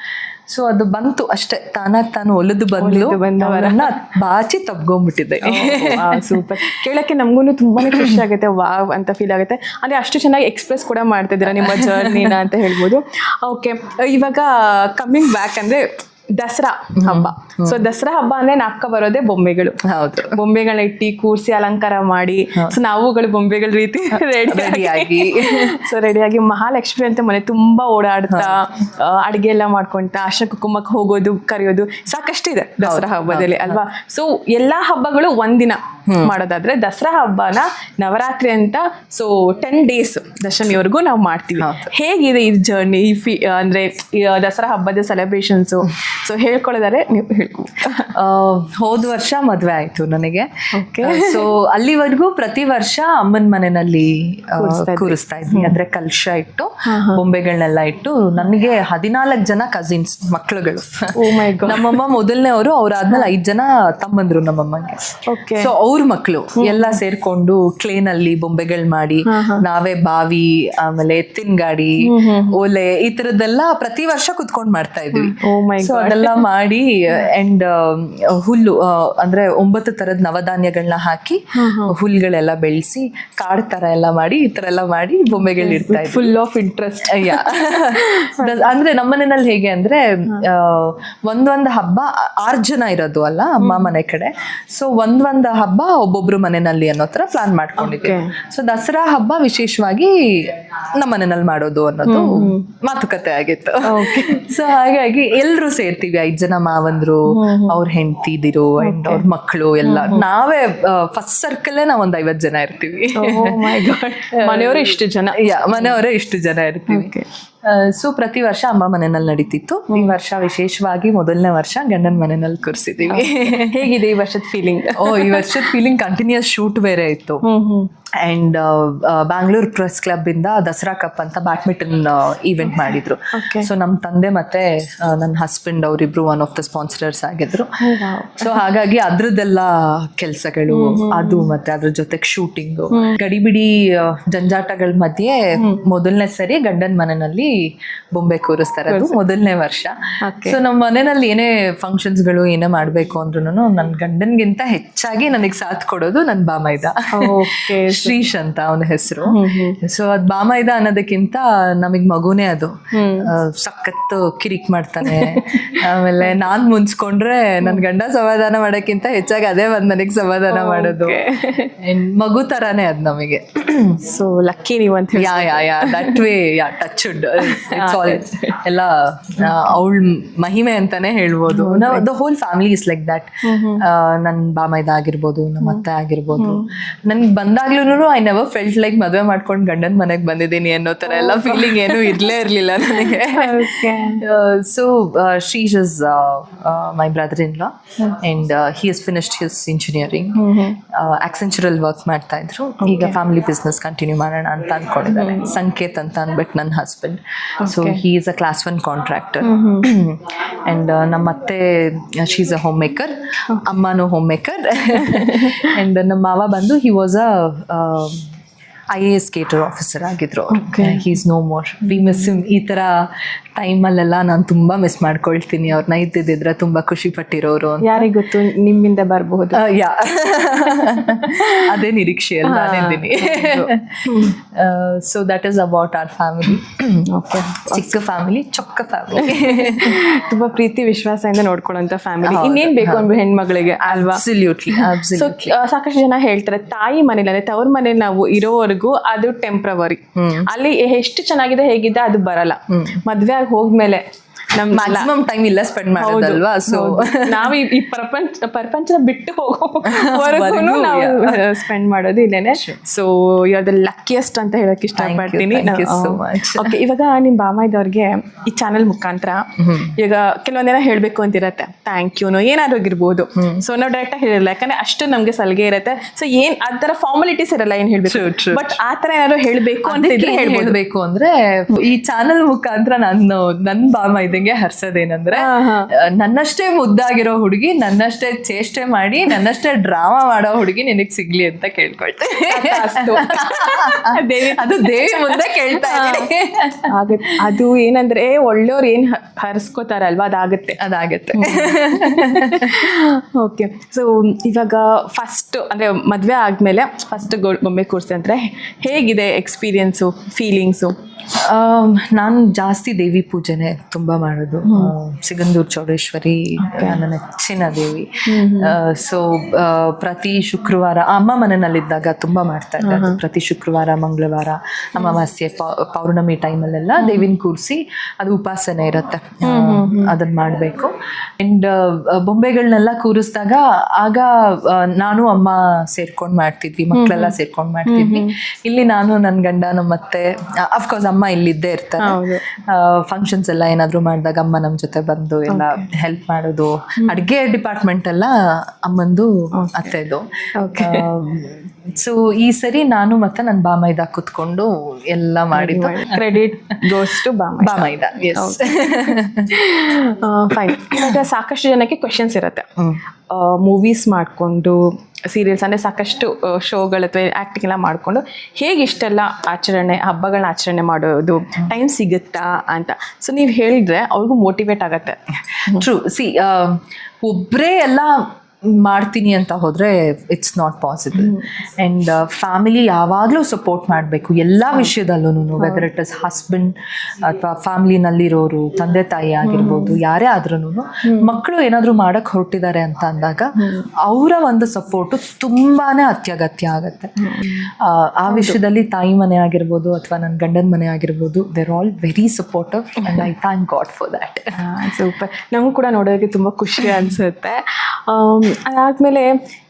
So ಅದು ಬಂತು ಅಷ್ಟೇ, ತಾನಾಗಿ ತಾನು ಒಲಿದು ಬಂದವರನ್ನ ಬಾಚಿ ತಬ್ಕೊಂಡ್ಬಿಟ್ಟಿದ್ದೆ. ಸೂಪರ್. ಕೇಳಕ್ಕೆ ನಮಗೂ ತುಂಬಾನೇ ಖುಷಿ ಆಗುತ್ತೆ, ವಾವ್ ಅಂತ ಫೀಲ್ ಆಗುತ್ತೆ. ಅಂದರೆ ಅಷ್ಟು ಚೆನ್ನಾಗಿ ಎಕ್ಸ್ಪ್ರೆಸ್ ಕೂಡ ಮಾಡ್ತಿದ್ದೀರಾ ನಿಮ್ಮ ಜರ್ನಿನ ಅಂತ ಹೇಳ್ಬೋದು. ಓಕೆ, ಇವಾಗ ಕಮ್ಮಿಂಗ್ ಬ್ಯಾಕ್ ಅಂದರೆ ದಸರಾ ಹಬ್ಬ. ಸೊ ದಸರಾ ಹಬ್ಬ ಅಂದ್ರೆ ನಾಪ್ಕ ಬರೋದೇ ಬೊಂಬೆಗಳು. ಹೌದು, ಬೊಂಬೆಗಳನ್ನ ಇಟ್ಟು ಕೂರಿಸಿ ಅಲಂಕಾರ ಮಾಡಿ, ಸೊ ನಾವುಗಳು ಬೊಂಬೆಗಳ ರೀತಿ ರೆಡಿಯಾಗಿ ಮಹಾಲಕ್ಷ್ಮಿ ಅಂತ ಮನೆ ತುಂಬಾ ಓಡಾಡ್ತಾ ಅಡಿಗೆ ಎಲ್ಲ ಮಾಡ್ಕೊಂತ ಅರ್ಶಿನ ಕುಂಕುಮಕ್ಕೆ ಹೋಗೋದು ಕರೆಯೋದು ಸಾಕಷ್ಟಿದೆ ದಸರಾ ಹಬ್ಬದಲ್ಲಿ ಅಲ್ವಾ. ಸೊ ಎಲ್ಲಾ ಹಬ್ಬಗಳು ಒಂದಿನ ಮಾಡೋದಾದ್ರೆ ದಸರಾ ಹಬ್ಬನ ನವರಾತ್ರಿ ಅಂತ ಸೊ 10 days ದಶಮಿವರೆಗೂ ನಾವು ಮಾಡ್ತೀವಿ. ಹೇಗಿದೆ ಈ ಜರ್ನಿ ಅಂದ್ರೆ ಈ ದಸರಾ ಹಬ್ಬದ ಸೆಲೆಬ್ರೇಷನ್ಸ್ ಸೊ ಹೇಳ್ಕೊಳ್ಳೋದಾದ್ರೆ ನೀವು ಹೇಳ್ಕೊ. ಹೋದ ವರ್ಷ ಮದ್ವೆ ಆಯ್ತು ನನಗೆ. ಸೊ ಅಲ್ಲಿವರೆಗೂ ಪ್ರತಿ ವರ್ಷ ಅಮ್ಮನ ಮನೆಯಲ್ಲಿ ಕೂರಿಸ್ತಾ ಇದ್ವಿ. ಅಂದ್ರೆ ಕಲಶ ಇಟ್ಟು ಬೊಂಬೆಗಳನ್ನೆಲ್ಲ ಇಟ್ಟು ನನಗೆ 14 ಜನ ಕಸಿನ್ಸ್ ಮಕ್ಳುಗಳು. ನಮ್ಮಮ್ಮ ಮೊದಲನೇವರು, ಅವ್ರಾದ್ಮೇಲೆ 5 ಜನ ತಮ್ಮಂದ್ರು ನಮ್ಮಮ್ಮಗೆ. ಸೊ ಅವ್ರ ಮಕ್ಳು ಎಲ್ಲ ಸೇರ್ಕೊಂಡು ಕ್ಲೇನಲ್ಲಿ ಬೊಂಬೆಗಳು ಮಾಡಿ ನಾವೇ ಬಾವಿ, ಆಮೇಲೆ ಎತ್ತಿನ ಗಾಡಿ, ಓಲೆ ಈ ತರದ್ದೆಲ್ಲ ಪ್ರತಿ ವರ್ಷ ಕುತ್ಕೊಂಡ್ ಮಾಡ್ತಾ ಇದ್ವಿ. ಸೊ ಅದೆಲ್ಲ ಮಾಡಿ ಅಂಡ್ ಹುಲ್ಲು ಅಂದ್ರೆ 9 ತರದ ನವಧಾನ್ಯಗಳನ್ನ ಹಾಕಿ ಹುಲ್ಗಳೆಲ್ಲ ಬೆಳೆಸಿ ಕಾಡ್ ತರ ಎಲ್ಲ ಮಾಡಿ ಈ ತರ ಎಲ್ಲ ಮಾಡಿ ಬೊಂಬೆಗಳು ಇಡ್ತಾ ಇದ್ವಿ. Full of interest. ಅಂದ್ರೆ ನಮ್ಮನೆಯಲ್ಲಿ ಹೇಗೆ ಅಂದ್ರೆ ಒಂದೊಂದು ಹಬ್ಬ 6 ಜನ ಇರೋದು ಅಲ್ಲ ಅಮ್ಮ ಮನೆ ಕಡೆ. ಸೊ ಒಂದೊಂದು ಹಬ್ಬ ಒಬ್ಬೊಬ್ರು ಮನೆಯಲ್ಲಿ ಅನ್ನೋ ತರ ಪ್ಲಾನ್ ಮಾಡ್ಕೊಂಡಿದ್ದೆ. ಸೊ ದಸರಾ ಹಬ್ಬ ವಿಶೇಷವಾಗಿ ನಮ್ಮ ಮನೆಯಲ್ಲಿ ಮಾಡೋದು ಅನ್ನೋದು ಮಾತುಕತೆ ಆಗಿತ್ತು. ಸೊ ಹಾಗಾಗಿ ಎಲ್ರು ಸೇರ್ತೀವಿ, 5 ಜನ ಮಾವಂದ್ರು, ಅವ್ರ ಹೆಂಡತಿದಿರು ಅಂಡ್ ಅವ್ರ ಮಕ್ಕಳು ಎಲ್ಲ. ನಾವೇ ಫಸ್ಟ್ ಸರ್ಕಲ್ ನಾವ್ ಒಂದ್ 50 ಜನ ಇರ್ತೀವಿ. ಮನೆಯವರೇ ಇಷ್ಟು ಜನ. ಮನೆಯವರೇ ಇಷ್ಟು ಜನ ಇರ್ತೀವಿ. ಸೊ ಪ್ರತಿ ವರ್ಷ ಅಮ್ಮ ಮನೆಯಲ್ಲಿ ನಡೀತಿತ್ತು. ಈ ವರ್ಷ ವಿಶೇಷವಾಗಿ ಮೊದಲನೇ ವರ್ಷ ಗಂಡನ ಮನೆಯಲ್ಲಿ ಕೂರಿಸಿದೀವಿ. ಹೇಗಿದೆ ಈ ವರ್ಷದ ಫೀಲಿಂಗ್? ಈ ವರ್ಷದ ಫೀಲಿಂಗ್ ಕಂಟಿನ್ಯೂಸ್ ಶೂಟ್ ಬೇರೆ ಇತ್ತು. ಅಂಡ್ ಬ್ಯಾಂಗ್ಳೂರ್ ಪ್ರೆಸ್ ಕ್ಲಬ್ ಇಂದ ದಸರಾ ಕಪ್ ಅಂತ ಬ್ಯಾಡ್ಮಿಂಟನ್ ಈವೆಂಟ್ ಮಾಡಿದ್ರು. ಸೊ ನಮ್ ತಂದೆ ಮತ್ತೆ ನನ್ನ ಹಸ್ಬೆಂಡ್ ಅವರಿಬ್ರು ಒನ್ ಆಫ್ ದ ಸ್ಪಾನ್ಸರರ್ಸ್ ಆಗಿದ್ರು. ಸೊ ಹಾಗಾಗಿ ಅದ್ರದ್ದೆಲ್ಲ ಕೆಲ್ಸಗಳು ಅದು ಮತ್ತೆ ಅದ್ರ ಜೊತೆಗೆ ಶೂಟಿಂಗು ಗಡಿಬಿಡಿ ಜಂಜಾಟಗಳ ಮಧ್ಯೆ ಮೊದಲನೇ ಸರಿ ಗಂಡನ ಮನೆಯಲ್ಲಿ ಬೊಂಬೆ ಕೂರಿಸ್ತಾರೆ. ಅದು ಮೊದಲನೇ ವರ್ಷ. ಸೊ ನಮ್ಮ ಮನೆಯಲ್ಲಿ ಏನೇ ಫಂಕ್ಷನ್ಸ್ ಗಳು ಏನೇ ಮಾಡ್ಬೇಕು ಅಂದ್ರೂ ನನ್ನ ಗಂಡನ್ಗಿಂತ ಹೆಚ್ಚಾಗಿ ನನಗೆ ಸಾಥ್ ಕೊಡೋದು ನನ್ನ ಬಾಮೈದ ಶ್ರೀಶ್ ಅಂತ ಅವನ ಹೆಸರು. ಸೊ ಅದ್ ಬಾಮೈದ ಅನ್ನೋದಕ್ಕಿಂತ ನಮಗ್ ಮಗುನೇ ಅದು. ಸಖತ್ತು ಕಿರಿಕ್ ಮಾಡ್ತಾನೆ. ಆಮೇಲೆ ನಾನ್ ಮುನ್ಸ್ಕೊಂಡ್ರೆ ನನ್ ಗಂಡ ಸಮಾಧಾನ ಮಾಡೋಕ್ಕಿಂತ ಹೆಚ್ಚಾಗಿ ಅದೇ ಬಂದ್ ನನಗ್ ಸಮಾಧಾನ ಮಾಡೋದು. ಮಗು ತರಾನೇ ಅದ್ ನಮಗೆ. ಸೊ ಲಕ್ಕಿ ನೀವು ಅಂತ ದಟ್ ವೇ ಟಚ್ಡ್ ಎಲ್ಲ ಅವಳ ಮಹಿಮೆ ಅಂತಾನೆ ಹೇಳ್ಬೋದು. The whole family is like that. ನನ್ ಬಾಮೈದ ಆಗಿರ್ಬೋದು, ನಮ್ಮ ಅತ್ತೆ ಆಗಿರ್ಬೋದು. ನನ್ಗೆ ಬಂದಾಗ್ಲೂ ಐ ನೆವರ್ ಫೆಲ್ಟ್ ಲೈಕ್ ಮದುವೆ ಮಾಡ್ಕೊಂಡು ಗಂಡನ ಮನೆಗೆ ಬಂದಿದ್ದೀನಿ ಅನ್ನೋ ತರ ಎಲ್ಲ ಫೀಲಿಂಗ್ ಏನು ಇರ್ಲಿಲ್ಲ ನನಗೆ. So Shrish is my brother in law and he has finished his engineering. Accenture work ಮಾಡ್ತಾ ಇದ್ರು. ಈಗ ಫ್ಯಾಮಿಲಿ ಬಿಸ್ನೆಸ್ ಕಂಟಿನ್ಯೂ ಮಾಡೋಣ ಅಂತ ಅನ್ಕೊಂಡಿದ್ದಾರೆ. ಸಂಕೇತ್ ಅಂತ ಅಂದ್ಬಿಟ್ಟು ನನ್ನ husband. So he is a class 1 contractor. And ನಮ್ಮ ಅತ್ತೆ she is a home maker, ಅಮ್ಮನೂ ಹೋಮ್ ಮೇಕರ್. ಅಂಡ್ ನಮ್ಮ ಮಾವ ಬಂದು he was a IAS cadre officer ಆಗಿದ್ರು. He is no more. We miss him. ಈ ಥರ ಟೈಮಲ್ಲೆಲ್ಲ ನಾನು ತುಂಬ ಮಿಸ್ ಮಾಡ್ಕೊಳ್ತೀನಿ ಅವ್ರನ್ನ. ಇದ್ದಿದ್ರೆ ತುಂಬ ಖುಷಿ ಪಟ್ಟಿರೋರು. ಯಾರಿಗೆ ಗೊತ್ತು ನಿಮ್ಮಿಂದ ಬರಬಹುದು. ಅದೇ ನಿರೀಕ್ಷೆಯಲ್ಲಿ ನಾನಿದ್ದೀನಿ. So that is about our family. ಚಿಕ್ಕ ಫ್ಯಾಮಿಲಿ, ಚೊಕ್ಕ ಫ್ಯಾಮಿಲಿ. ತುಂಬಾ ಪ್ರೀತಿ ವಿಶ್ವಾಸದಿಂದ ನೋಡ್ಕೊಳ್ಳುವಂತ ಫ್ಯಾಮಿಲಿ. ಇನ್ನೇನ್ ಬೇಕು ಅಂದ್ರೆ ಹೆಣ್ಮಗಳಿಗೆ ಅಲ್ವಾ? ಅಬ್ಸಲ್ಯೂಟ್ಲಿ. ಸಾಕಷ್ಟು ಜನ ಹೇಳ್ತಾರೆ ತಾಯಿ ಮನೇಲಿ ಅಂದ್ರೆ ತವ್ರ ಮನೇಲಿ ನಾವು ಇರೋವರೆಗೂ ಅದು ಟೆಂಪ್ರವರಿ. ಅಲ್ಲಿ ಎಷ್ಟು ಚೆನ್ನಾಗಿದೆ ಹೇಗಿದೆ ಅದು ಬರಲ್ಲ. ಮದ್ವೆ ಆಗಿ ಹೋದ್ಮೇಲೆ ಮ್ಯಾಕ್ಸಿಮಮ್ ಟೈಮ್ ಇಲ್ಲ ಸ್ಪೆಂಡ್ ಮಾಡೋದಲ್ವಾ. ಸೊ ನಾವು ಈ ಪ್ರಪಂಚ ಬಿಟ್ಟು ಹೋಗೋವರೆಗೂ ನಾವು ಸ್ಪೆಂಡ್ ಮಾಡೋದು ಇಲ್ಲೇನೆ. So you are the luckiest ಅಂತ ಹೇಳಕ್ ಇಷ್ಟಪಡ್ತೀನಿ. ಓಕೆ, ಇವಾಗ ನಿಮ್ ಬಾಮೈದವ್ರಿಗೆ ಈ ಚಾನೆಲ್ ಮುಖಾಂತರ ಈಗ ಕೆಲವೊಂದೇನ ಹೇಳ್ಬೇಕು ಅಂತಿರತ್ತೆ, ಥ್ಯಾಂಕ್ ಯುನೋ ಏನಾದ್ರು ಆಗಿರ್ಬೋದು. ಸೊ ನಾವು ಡೈರೆಕ್ಟ್ ಆಗಿ ಹೇಳಿರಲ್ಲ, ಯಾಕಂದ್ರೆ ಅಷ್ಟು ನಮ್ಗೆ ಸಲಿಗೆ ಇರತ್ತೆ. ಸೊ ಏನ್ ಆ ತರ ಫಾರ್ಮಾಲಿಟೀಸ್ ಇರಲ್ಲ ಏನ್ ಹೇಳ್ಬೇಕು. ಬಟ್ ಆ ತರ ಏನಾದ್ರು ಹೇಳ್ಬೇಕು ಅಂತ ಹೇಳ್ಬೇಕು ಅಂದ್ರೆ ಈ ಚಾನೆಲ್ ಮುಖಾಂತರ ನನ್ ಬಾಮೈದ ಹರ್ಸೋದೇನಂದ್ರೆ, ನನ್ನಷ್ಟೇ ಮುದ್ದಾಗಿರೋ ಹುಡುಗಿ, ನನ್ನಷ್ಟೇ ಚೇಷ್ಟೆ ಮಾಡಿ, ನನ್ನಷ್ಟೇ ಡ್ರಾಮಾ ಮಾಡೋ ಹುಡುಗಿ ನಿನಗ್ ಸಿಗ್ಲಿ ಅಂತ ಕೇಳ್ಕೊಳ್ತೇನೆ. ಅದು ದೇವಿ ಮುಂದೆ ಕೇಳ್ತಾ ಇದ್ದೀನಿ. ಅದು ಏನಂದ್ರೆ ಒಳ್ಳೆಯವ್ರು ಏನ್ ಹರಿಸ್ಕೋತಾರಲ್ವಾ ಅದಾಗತ್ತೆ. ಓಕೆ, ಸೊ ಇವಾಗ ಫಸ್ಟ್ ಅಂದ್ರೆ ಮದ್ವೆ ಆದ್ಮೇಲೆ ಫಸ್ಟ್ ಗೊಂಬೆ ಕೂರ್ಸಿ ಅಂದ್ರೆ ಹೇಗಿದೆ ಎಕ್ಸ್ಪೀರಿಯನ್ಸು, ಫೀಲಿಂಗ್ಸು? ನಾನು ಜಾಸ್ತಿ ದೇವಿ ಪೂಜೆನೆ ತುಂಬಾ ಮಾಡೋದು. ಸಿಗಂದೂರು ಚೌಡೇಶ್ವರಿ ನನ್ನ ನೆಚ್ಚಿನ ದೇವಿ. ಸೊ ಪ್ರತಿ ಶುಕ್ರವಾರ ಅಮ್ಮ ಮನೆಯಲ್ಲಿದ್ದಾಗ ತುಂಬಾ ಮಾಡ್ತಾ ಇದ್ದೆ. ಅದು ಪ್ರತಿ ಶುಕ್ರವಾರ, ಮಂಗಳವಾರ, ಅಮಾವಾಸ್ಯೆ, ಪೌರ್ಣಮಿ ಟೈಮಲ್ಲೆಲ್ಲ ದೇವಿನ ಕೂರಿಸಿ ಅದು ಉಪಾಸನೆ ಇರುತ್ತೆ, ಅದನ್ನ ಮಾಡಬೇಕು. ಅಂಡ್ ಬೊಂಬೆಗಳನ್ನೆಲ್ಲ ಕೂರಿಸಿದಾಗ ಆಗ ನಾನು ಅಮ್ಮ ಸೇರ್ಕೊಂಡು ಮಾಡ್ತಿದ್ವಿ, ಮಕ್ಕಳೆಲ್ಲ ಸೇರ್ಕೊಂಡು ಮಾಡ್ತಿದ್ವಿ. ಇಲ್ಲಿ ನಾನು ನನ್ನ ಗಂಡ, ನಮ್ಮ ಅತ್ತೆ, ಅಫ್ಕೋರ್ಸ್ ಅಮ್ಮ ಇಲ್ಲಿದ್ದೇ ಇರ್ತಾರೆ. ಫಂಕ್ಷನ್ಸ್ ಎಲ್ಲ ಏನಾದ್ರು ಮಾಡಿದಾಗ ಅಮ್ಮ ನಮ್ಮ ಜೊತೆ ಬಂದು ಎಲ್ಲ ಹೆಲ್ಪ್ ಮಾಡೋದು. ಅಡ್ಗೆ ಡಿಪಾರ್ಟ್ಮೆಂಟ್ ಎಲ್ಲ ಅಮ್ಮಂದು, ಅತ್ತೆದು. ಸೊ ಈ ಸರಿ ನಾನು ಮತ್ತೆ ನನ್ನ ಬಾಮೈದ ಕುತ್ಕೊಂಡು ಎಲ್ಲ ಮಾಡಿದ್ದು. ಕ್ರೆಡಿಟ್ ಗೋಸ್ ಟು ಬಾಮೈದ. ಫೈನ್. ಇವಾಗ ಸಾಕಷ್ಟು ಜನಕ್ಕೆ ಕ್ವೆಶನ್ಸ್ ಇರುತ್ತೆ. ಮೂವೀಸ್ ಮಾಡಿಕೊಂಡು ಸೀರಿಯಲ್ಸ್ ಅಂದರೆ ಸಾಕಷ್ಟು ಶೋಗಳು ಅಥವಾ ಆ್ಯಕ್ಟಿಂಗ್ ಎಲ್ಲ ಮಾಡಿಕೊಂಡು ಹೇಗೆ ಇಷ್ಟೆಲ್ಲ ಹಬ್ಬಗಳನ್ನ ಆಚರಣೆ ಮಾಡೋದು ಟೈಮ್ ಸಿಗುತ್ತಾ ಅಂತ. ಸೊ ನೀವು ಹೇಳಿದ್ರೆ ಅವ್ರಿಗೂ ಮೋಟಿವೇಟ್ ಆಗುತ್ತೆ. ಟ್ರೂ. ಸಿ ಒಬ್ಬರೇ ಎಲ್ಲ ಮಾಡ್ತೀನಿ ಅಂತ ಹೋದರೆ it's not possible. And family ಯಾವಾಗಲೂ ಸಪೋರ್ಟ್ ಮಾಡಬೇಕು ಎಲ್ಲ ವಿಷಯದಲ್ಲೂ, ವೆದರ್ ಇಟ್ ಇಸ್ ಹಸ್ಬೆಂಡ್ ಅಥವಾ ಫ್ಯಾಮಿಲಿನಲ್ಲಿರೋರು, ತಂದೆ ತಾಯಿ ಆಗಿರ್ಬೋದು, ಯಾರೇ ಆದ್ರೂ ಮಕ್ಕಳು ಏನಾದರೂ ಮಾಡೋಕ್ಕೆ ಹೊರಟಿದ್ದಾರೆ ಅಂತ ಅಂದಾಗ ಅವರ ಒಂದು ಸಪೋರ್ಟು ತುಂಬಾ ಅತ್ಯಗತ್ಯ ಆಗುತ್ತೆ. ಆ ವಿಷಯದಲ್ಲಿ ತಾಯಿ ಮನೆ ಆಗಿರ್ಬೋದು ಅಥವಾ ನನ್ನ ಗಂಡನ ಮನೆ ಆಗಿರ್ಬೋದು, there all very supportive and I thank God for that. Super. ನಮಗೂ ಕೂಡ ನೋಡೋದಕ್ಕೆ ತುಂಬ ಖುಷಿ ಅನಿಸುತ್ತೆ. ಅದಾದಮೇಲೆ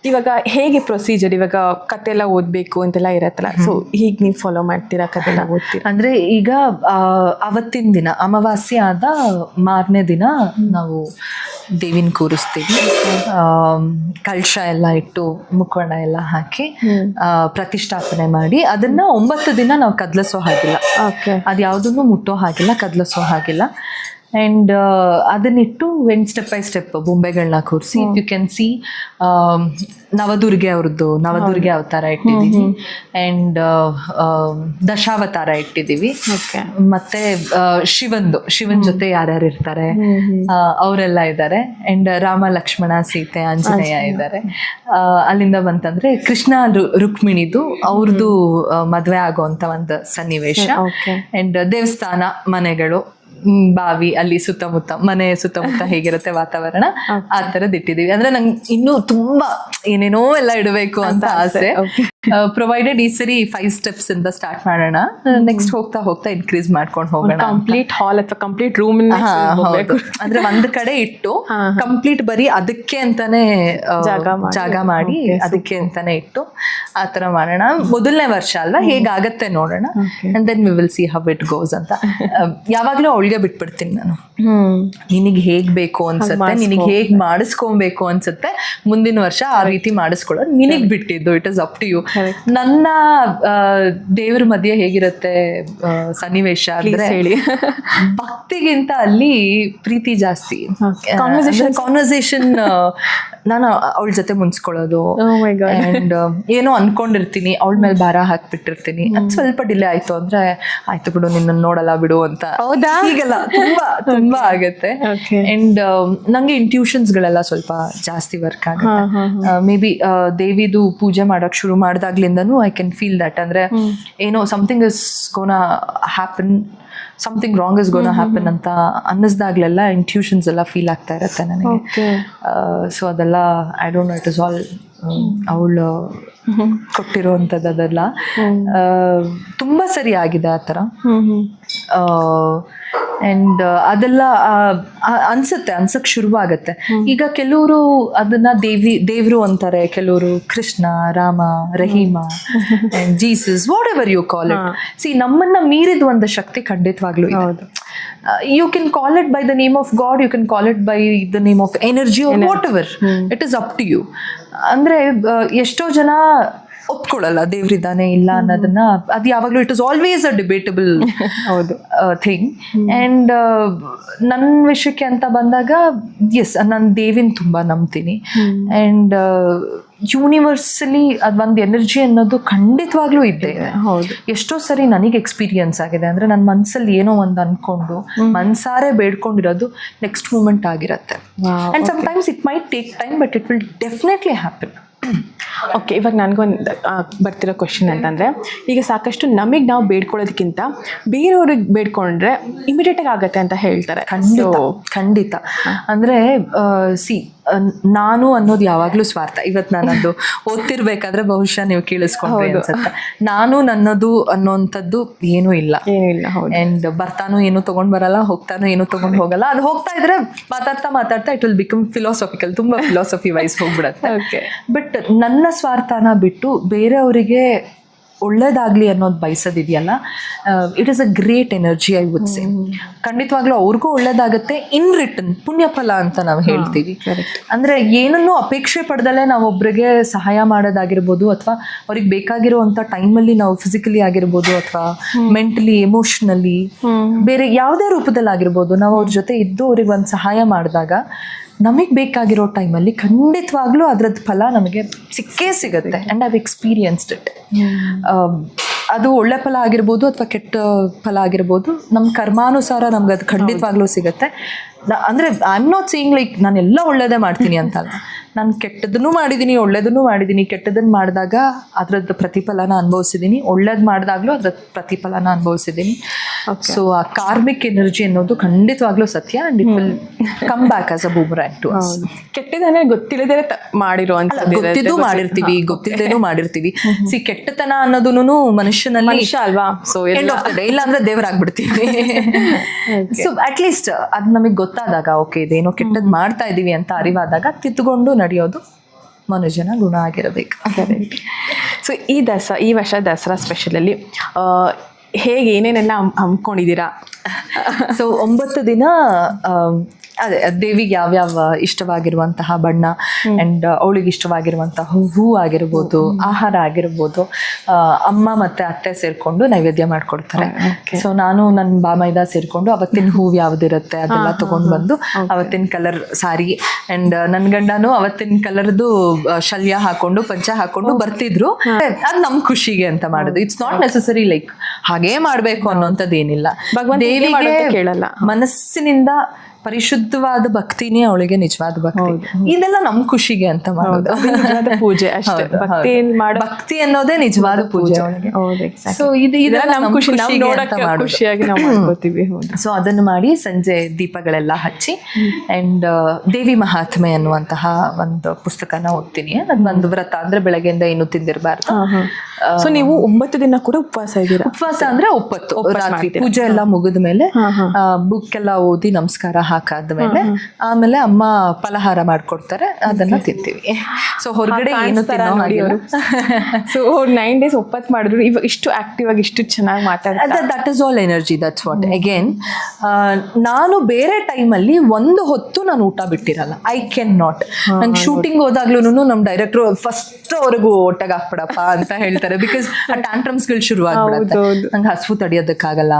ಇವಾಗ ಹೇಗೆ ಪ್ರೊಸೀಜರ್, ಇವಾಗ ಕತೆ ಎಲ್ಲ ಓದಬೇಕು ಅಂತೆಲ್ಲ ಇರತ್ತಲ್ಲ, ಸೊ ಹೀಗೆ ನೀವು ಫಾಲೋ ಮಾಡ್ತೀರಾ, ಕತೆ ಎಲ್ಲ ಓದ್ತೀರಾ? ಅಂದರೆ ಈಗ ಅವತ್ತಿನ ದಿನ ಅಮಾವಾಸ್ಯೆ ಆದ ಮಾರನೇ ದಿನ ನಾವು ದೇವಿನ ಕೂರಿಸ್ತೀವಿ. ಕಳಶ ಎಲ್ಲ ಇಟ್ಟು ಮುಖವಣ್ಣ ಎಲ್ಲ ಹಾಕಿ ಪ್ರತಿಷ್ಠಾಪನೆ ಮಾಡಿ ಅದನ್ನ 9 ದಿನ ನಾವು ಕದಲಿಸೋ ಹಾಗಿಲ್ಲ. ಅದು ಯಾವುದನ್ನು ಮುಟ್ಟೋ ಹಾಗಿಲ್ಲ, ಕದಲಿಸೋ ಹಾಗಿಲ್ಲ. ಆ್ಯಂಡ್ ಅದನ್ನಿಟ್ಟು ಸ್ಟೆಪ್ ಬೈ ಸ್ಟೆಪ್ ಬೊಂಬೆಗಳನ್ನ ಕೂರಿಸಿ ಯು ಕ್ಯಾನ್ ಸಿ ನವದುರ್ಗೆ ಅವ್ರದ್ದು ನವದುರ್ಗೆ ಅವತಾರ ಇಟ್ಟಿದ್ದೀವಿ. ಆ್ಯಂಡ್ ದಶಾವತಾರ ಇಟ್ಟಿದ್ದೀವಿ. ಮತ್ತೆ ಶಿವನ್ ಜೊತೆ ಯಾರ್ಯಾರು ಇರ್ತಾರೆ ಅವರೆಲ್ಲ ಇದ್ದಾರೆ. ಆ್ಯಂಡ್ ರಾಮ, ಲಕ್ಷ್ಮಣ, ಸೀತೆ, ಆಂಜನೇಯ ಇದ್ದಾರೆ. ಅಲ್ಲಿಂದ ಬಂತಂದ್ರೆ ಕೃಷ್ಣ ರುಕ್ಮಿಣಿದು ಅವ್ರದ್ದು ಮದುವೆ ಆಗೋವಂಥ ಒಂದು ಸನ್ನಿವೇಶ. ಆ್ಯಂಡ್ ದೇವಸ್ಥಾನ, ಮನೆಗಳು, ಬಾವಿ, ಅಲ್ಲಿ ಸುತ್ತಮುತ್ತ ಮನೆ ಸುತ್ತಮುತ್ತ ಹೇಗಿರುತ್ತೆ ವಾತಾವರಣ, ಆ ಥರದ್ದು ಇಟ್ಟಿದ್ದೀವಿ. ಅಂದ್ರೆ ನಂಗೆ ಇನ್ನೂ ತುಂಬಾ ಏನೇನೋ ಎಲ್ಲ ಇಡಬೇಕು ಅಂತ ಆಸೆ. ಪ್ರೊವೈಡೆಡ್ ಈ ಸರಿ 5 steps ಇಂದ ಸ್ಟಾರ್ಟ್ ಮಾಡೋಣ, ನೆಕ್ಸ್ಟ್ ಹೋಗ್ತಾ ಹೋಗ್ತಾ ಇನ್ಕ್ರೀಸ್ ಮಾಡ್ಕೊಂಡು ಹೋಗೋಣ. ಕಂಪ್ಲೀಟ್ ಹಾಲ್ ಅಥವಾ ಕಂಪ್ಲೀಟ್ ರೂಮ್ ಅಂದ್ರೆ ಒಂದ್ ಕಡೆ ಇಟ್ಟು ಕಂಪ್ಲೀಟ್ ಬರೀ ಅದಕ್ಕೆ ಅಂತಾನೆ ಜಾಗ ಮಾಡಿ ಅದಕ್ಕೆ ಅಂತಾನೆ ಇಟ್ಟು ಆ ತರ ಮಾಡೋಣ. ಮೊದಲನೇ ವರ್ಷ ಅಲ್ವಾ, ಹೇಗಾಗತ್ತೆ ನೋಡೋಣ. And then we will see how it goes ಅಂತ. ಯಾವಾಗ್ಲೂ ಅವಳಿಗೆ ಬಿಟ್ಬಿಡ್ತೀನಿ ನಾನು. ನಿನಗೆ ಹೇಗ್ ಬೇಕು ಅನ್ಸುತ್ತೆ, ನಿನಗೆ ಹೇಗ್ ಮಾಡಿಸ್ಕೊಬೇಕು ಅನ್ಸುತ್ತೆ, ಮುಂದಿನ ವರ್ಷ ಆ ರೀತಿ ಮಾಡಿಸ್ಕೊಳ್ಳೋದು ನಿನಗ್ ಬಿಟ್ಟಿದ್ದು. It is up to you. ನನ್ನ ದೇವ್ರ ಮಧ್ಯೆ ಹೇಗಿರುತ್ತೆ ಸನ್ನಿವೇಶ ಅಂದ್ರೆ, ಹೇಳಿ, ಭಕ್ತಿಗಿಂತ ಅಲ್ಲಿ ಪ್ರೀತಿ ಜಾಸ್ತಿ. ಕಾನ್ವರ್ಸೇಷನ್ ನಾನು ಅವಳ ಜೊತೆ ಮುನ್ಸ್ಕೊಳ್ಳೋದು. ಅಂಡ್ ಏನೋ ಅನ್ಕೊಂಡಿರ್ತೀನಿ, ಅವಳ ಮೇಲೆ ಭಾರ ಹಾಕ್ಬಿಟ್ಟಿರ್ತೀನಿ. ಅದು ಸ್ವಲ್ಪ ಡಿಲೇ ಆಯ್ತು ಅಂದ್ರೆ ಆಯ್ತು ಬಿಡು, ನಿನ್ನ ನೋಡಲ್ಲ ಬಿಡು ಅಂತ. ಹೌದಾ? ಹೀಗೆಲ್ಲ ತುಂಬಾ ಆಗತ್ತೆ. ಅಂಡ್ ನಂಗೆ ಇಂಟ್ಯೂಷನ್ಸ್ ಗಳೆಲ್ಲ ಸ್ವಲ್ಪ ಜಾಸ್ತಿ ವರ್ಕ್ ಆಗುತ್ತೆ. ಮೇ ಬಿ ದೇವಿದು ಪೂಜೆ ಮಾಡಕ್ ಶುರು ಮಾಡಿದಾಗ್ಲಿಂದನೂ ಐ ಕ್ಯಾನ್ ಫೀಲ್ ದಟ್. ಅಂದ್ರೆ ಏನೋ something is gonna happen, something wrong is gonna happen ಅಂತ ಅನ್ನಿಸ್ದಾಗ್ಲೆಲ್ಲ ಇಂಟ್ಯೂಷನ್ಸ್ ಎಲ್ಲ ಫೀಲ್ ಆಗ್ತಾ ಇರುತ್ತೆ ನನಗೆ. ಸೊ ಅದೆಲ್ಲ I don't no, it is all ಅವಳು ಕೊಟ್ಟಿರೋವಂಥದ್ದು. ಅದೆಲ್ಲ ತುಂಬ ಸರಿ ಆಗಿದೆ ಆ ಥರ. ಆ್ಯಂಡ್ ಅದೆಲ್ಲ ಅನ್ಸಕ್ಕೆ ಶುರುವಾಗತ್ತೆ. ಈಗ ಕೆಲವರು ಅದನ್ನ ದೇವ್ರು ಅಂತಾರೆ, ಕೆಲವರು Krishna, Rama, Rahima, Jesus, whatever you call it. See, ನಮ್ಮನ್ನ ಮೀರಿದ ಒಂದು ಶಕ್ತಿ ಖಂಡಿತವಾಗ್ಲೂ ಇದೆ. You can call it by the name of God, you can call it by the name of energy or whatever. It is up to you. ಅಂದ್ರೆ ಎಷ್ಟೋ ಜನ ಒಪ್ಕೊಳ್ಳಲ್ಲ ದೇವ್ರಿದ್ದಾನೆ ಇಲ್ಲ ಅನ್ನೋದನ್ನ. ಅದು ಯಾವಾಗಲೂ it is always a debatable thing. And ನನ್ನ ವಿಷಯಕ್ಕೆ ಅಂತ ಬಂದಾಗ ಎಸ್, ನಾನು ದೇವಿನ ತುಂಬ ನಂಬ್ತೀನಿ. ಆ್ಯಂಡ್ ಯೂನಿವರ್ಸಲಿ ಅದೊಂದು ಎನರ್ಜಿ ಅನ್ನೋದು ಖಂಡಿತವಾಗ್ಲೂ ಇದ್ದೇ ಇದೆ. ಹೌದು, ಎಷ್ಟೋ ಸರಿ ನನಗೆ ಎಕ್ಸ್ಪೀರಿಯನ್ಸ್ ಆಗಿದೆ. ಅಂದ್ರೆ ನನ್ನ ಮನಸ್ಸಲ್ಲಿ ಏನೋ ಒಂದು ಅನ್ಕೊಂಡು ಮನ್ಸಾರೆ ಬೇಡ್ಕೊಂಡಿರೋದು ನೆಕ್ಸ್ಟ್ ಮೂಮೆಂಟ್ ಆಗಿರತ್ತೆ. And sometimes it might take time, but it will definitely happen. Okay, ಇವಾಗ ನನಗೊಂದು ಬರ್ತಿರೋ ಕ್ವಶನ್ ಅಂತಂದರೆ, ಈಗ ಸಾಕಷ್ಟು ನಮಗೆ ನಾವು ಬೇಡ್ಕೊಳ್ಳೋದಕ್ಕಿಂತ ಬೇರೆಯವ್ರಿಗೆ ಬೇಡ್ಕೊಂಡ್ರೆ ಇಮಿಡಿಯೇಟಾಗಿ ಆಗುತ್ತೆ ಅಂತ ಹೇಳ್ತಾರೆ. ಖಂಡಿತ. ಅಂದರೆ ನಾನು ಅನ್ನೋದು ಯಾವಾಗಲೂ ಸ್ವಾರ್ಥ. ಇವತ್ತು ನಾನದು ಓದ್ತಿರ್ಬೇಕಾದ್ರೆ ಬಹುಶಃ ನೀವು ಕೇಳಿಸ್ಕೊಂಡ್ರಿ ಅನ್ಸುತ್ತೆ. ನಾನು ನನ್ನದು ಅನ್ನೋಂಥದ್ದು ಏನೂ ಇಲ್ಲ. ಆ್ಯಂಡ್ ಬರ್ತಾನು ಏನು ತೊಗೊಂಡು ಬರಲ್ಲ, ಹೋಗ್ತಾನು ಏನು ತೊಗೊಂಡು ಹೋಗಲ್ಲ. ಅದು ಹೋಗ್ತಾ ಇದ್ರೆ ಮಾತಾಡ್ತಾ ಇಟ್ ವಿಲ್ ಬಿಕಮ್ ಫಿಲಾಸಫಿಕಲ್, ತುಂಬ ಫಿಲಾಸಫಿ ವೈಸ್ ಹೋಗ್ಬಿಡತ್ತೆ. ಬಟ್ ನನ್ನ ಸ್ವಾರ್ಥನ ಬಿಟ್ಟು ಬೇರೆಯವರಿಗೆ ಒಳ್ಳೇದಾಗಲಿ ಅನ್ನೋದು ಬಯಸೋದಿದೆಯಲ್ಲ, it is a great energy, I would say. ಖಂಡಿತವಾಗ್ಲೂ ಅವ್ರಿಗೂ ಒಳ್ಳೇದಾಗುತ್ತೆ. ಇನ್ ರಿಟರ್ನ್ ಪುಣ್ಯಫಲ ಅಂತ ನಾವು ಹೇಳ್ತೀವಿ. ಅಂದರೆ ಏನನ್ನೂ ಅಪೇಕ್ಷೆ ಪಡೆದಲ್ಲೇ ನಾವು ಒಬ್ರಿಗೆ ಸಹಾಯ ಮಾಡೋದಾಗಿರ್ಬೋದು, ಅಥವಾ ಅವ್ರಿಗೆ ಬೇಕಾಗಿರುವಂಥ ಟೈಮಲ್ಲಿ ನಾವು ಫಿಸಿಕಲಿ ಆಗಿರ್ಬೋದು, ಅಥವಾ ಮೆಂಟಲಿ, ಎಮೋಷ್ನಲಿ, ಬೇರೆ ಯಾವುದೇ ರೂಪದಲ್ಲಿ ಆಗಿರ್ಬೋದು, ನಾವು ಅವ್ರ ಜೊತೆ ಇದ್ದು ಅವ್ರಿಗೆ ಒಂದು ಸಹಾಯ ಮಾಡಿದಾಗ ನಮಗೆ ಬೇಕಾಗಿರೋ ಟೈಮಲ್ಲಿ ಖಂಡಿತವಾಗ್ಲೂ ಅದರದ್ದು ಫಲ ನಮಗೆ ಸಿಕ್ಕೇ ಸಿಗುತ್ತೆ. And I've experienced it. ಅದು ಒಳ್ಳೆ ಫಲ ಆಗಿರ್ಬೋದು ಅಥವಾ ಕೆಟ್ಟ ಫಲ ಆಗಿರ್ಬೋದು, ನಮ್ಮ ಕರ್ಮಾನುಸಾರ ನಮ್ಗೆ ಅದು ಖಂಡಿತವಾಗ್ಲೂ ಸಿಗುತ್ತೆ. ಅಂದರೆ I am not saying like ನಾನೆಲ್ಲ ಒಳ್ಳೇದೇ ಮಾಡ್ತೀನಿ ಅಂತಲ್ಲ. ನಾನು ಕೆಟ್ಟದನ್ನು ಮಾಡಿದ್ದೀನಿ, ಒಳ್ಳೇದನ್ನು ಮಾಡಿದ್ದೀನಿ. ಕೆಟ್ಟದನ್ನು ಮಾಡಿದಾಗ ಅದರದ್ದು ಪ್ರತಿಫಲನ ಅನುಭವಿಸಿದ್ದೀನಿ, ಒಳ್ಳೇದು ಮಾಡಿದಾಗಲೂ ಅದ್ರ ಪ್ರತಿಫಲನ ಅನುಭವಿಸಿದ್ದೀನಿ. ಸೊ ಆ ಕಾರ್ಮಿಕ್ ಎನರ್ಜಿ ಅನ್ನೋದು ಖಂಡಿತವಾಗ್ಲೂ ಸತ್ಯ. And it will come back as a boomerang to us. ಕೆಟ್ಟದನ್ನೇ ಗೊತ್ತಿಲ್ಲದೆ ಮಾಡಿರೋ ಅಂತ, ಗೊತ್ತಿದ್ದು ಮಾಡಿರ್ತೀವಿ, ಗೊತ್ತಿದ್ದೇನೂ ಮಾಡಿರ್ತೀವಿ. ಕೆಟ್ಟತನ ಅನ್ನೋದೂ ಮನುಷ್ಯನಲ್ಲಿ ಅಲ್ವಾ? ಸೊ ಇಲ್ಲ ಅಂದ್ರೆ ದೇವರಾಗ್ಬಿಡ್ತೀವಿ. ಸೊ ಅಟ್ ಲೀಸ್ಟ್ ಅದು ನಮಗೆ ಗೊತ್ತಾದಾಗ, ಓಕೆ ಇದೇನೋ ಕೆಟ್ಟದ್ದು ಮಾಡ್ತಾ ಇದೀವಿ ಅಂತ ಅರಿವಾದಾಗ ತಿದ್ದುಕೊಂಡು ನಡೆಯೋದು ಮನುಷ್ಯನ ಗುಣ ಆಗಿರಬೇಕು. ಸೊ ಈ ವರ್ಷ ದಸರಾ ಸ್ಪೆಷಲಲ್ಲಿ ಹೇಗೆ ಏನೇನೆಲ್ಲ ಹಮ್ಮಿಕೊಂಡಿದ್ದೀರಾ? ಸೊ 9 ದಿನ ಅದೇ ದೇವಿಗೆ ಯಾವ್ಯಾವ ಇಷ್ಟವಾಗಿರುವಂತಹ ಬಣ್ಣ ಆ್ಯಂಡ್ ಅವಳಿಗೆ ಇಷ್ಟವಾಗಿರುವಂತಹ ಹೂ ಆಗಿರ್ಬೋದು, ಆಹಾರ ಆಗಿರ್ಬೋದು, ಅಮ್ಮ ಮತ್ತು ಅತ್ತೆ ಸೇರಿಕೊಂಡು ನೈವೇದ್ಯ ಮಾಡಿಕೊಡ್ತಾರೆ. ಸೊ ನಾನು ನನ್ನ ಬಾಮೈದ ಸೇರಿಕೊಂಡು ಅವತ್ತಿನ ಹೂವು ಯಾವುದಿರುತ್ತೆ ಅದೆಲ್ಲ ತೊಗೊಂಡು ಬಂದು ಅವತ್ತಿನ ಕಲರ್ ಸಾರಿ ಆ್ಯಂಡ್ ನನ್ನ ಗಂಡನೂ ಅವತ್ತಿನ ಕಲರ್ದು ಶಲ್ಯ ಹಾಕೊಂಡು ಪಂಚ ಹಾಕೊಂಡು ಬರ್ತಿದ್ರು. ಅದು ನಮ್ಮ ಖುಷಿಗೆ ಅಂತ ಮಾಡೋದು. ಇಟ್ಸ್ ನಾಟ್ ನೆಸೆಸರಿ ಲೈಕ್ ಹಾಗೇ ಮಾಡಬೇಕು ಅನ್ನೋಂಥದ್ದು ಏನಿಲ್ಲ. ದೇವಿಗೆ ಕೇಳಲ್ಲ, ಮನಸ್ಸಿನಿಂದ ಪರಿಶುದ್ಧವಾದ ಭಕ್ತಿನೇ ಅವಳಿಗೆ ನಿಜವಾದ ಭಕ್ತಿ. ಇದೆಲ್ಲ ನಮ್ಮ ಖುಷಿಗೆ ಅಂತ ಮಾಡೋದು ಪೂಜೆ ಅಷ್ಟೇ. ಭಕ್ತಿ ಅನ್ನೋದೇ ನಿಜವಾದ ಪೂಜೆ ಅವಳಿಗೆ. ಸೊ ಇದೆಲ್ಲ ನಮ್ಮ ಖುಷಿಯಾಗಿ ನಾವು ಮಾಡ್ಕೋತೀವಿ. ಸೊ ಅದನ್ನು ಮಾಡಿ ಸಂಜೆ ದೀಪಗಳೆಲ್ಲ ಹಚ್ಚಿ ಆ್ಯಂಡ್ ದೇವಿ ಮಹಾತ್ಮೆ ಅನ್ನುವಂತಹ ಒಂದು ಪುಸ್ತಕನ ಓದ್ತೀನಿ. ಅದು ಒಂದು ವ್ರತ ಅಂದ್ರೆ ಬೆಳಗ್ಗೆಯಿಂದ ಏನು ತಿಂದಿರಬಾರ್ದು. ಸೊ ನೀವು 9 ದಿನ ಕೂಡ ಉಪವಾಸ ಇದ್ದೀರಾ? ಉಪವಾಸ ಅಂದ್ರೆ ಒಪ್ಪತ್ತು ರಾತ್ರಿ ಪೂಜೆ ಎಲ್ಲ ಮುಗಿದ ಮೇಲೆ ಬುಕ್ ಎಲ್ಲ ಓದಿ ನಮಸ್ಕಾರ ಹಾಕಾದ್ಮೇಲೆ ಆಮೇಲೆ ಅಮ್ಮ ಫಲಹಾರ ಮಾಡ್ಕೊಡ್ತಾರೆ, ಅದನ್ನ ತಿಂತೀವಿ. ಸೊ ಹೊರಗಡೆ ಏನು ಸೊ 9 days ಒಪ್ಪತ್ತು ಮಾಡಿದ್ರು ಇವಾಗ ಇಷ್ಟು ಆಕ್ಟಿವ್ ಆಗಿ ಇಷ್ಟು ಚೆನ್ನಾಗಿ ಮಾತಾಡ್ತಾರೆ. That is all energy. That's what. Again ನಾನು ಬೇರೆ ಟೈಮಲ್ಲಿ ಒಂದು ಹೊತ್ತು ನಾನು ಊಟ ಬಿಟ್ಟಿರಲ್ಲ. I can not. ನಂಗೆ ಶೂಟಿಂಗ್ ಹೋದಾಗ್ಲೂ ನಮ್ಮ ಡೈರೆಕ್ಟ್ರು ಫಸ್ಟ್ ಅವ್ರಿಗೂ ಒಟ್ಟಾಗ ಹಾಕ್ಬಿಡಪ್ಪ ಅಂತ ಹೇಳ್ತಾರೆ. ಬಿಕಾಸ್ ಆ ಟ್ಯಾಂಟ್ರಮ್ಸ್ಗಳು ಶುರು ಆಗ್ಬಿಡುತ್ತೆ. ನಂಗೆ ಹಸು ತಡೆಯೋದಕ್ಕಾಗಲ್ಲ.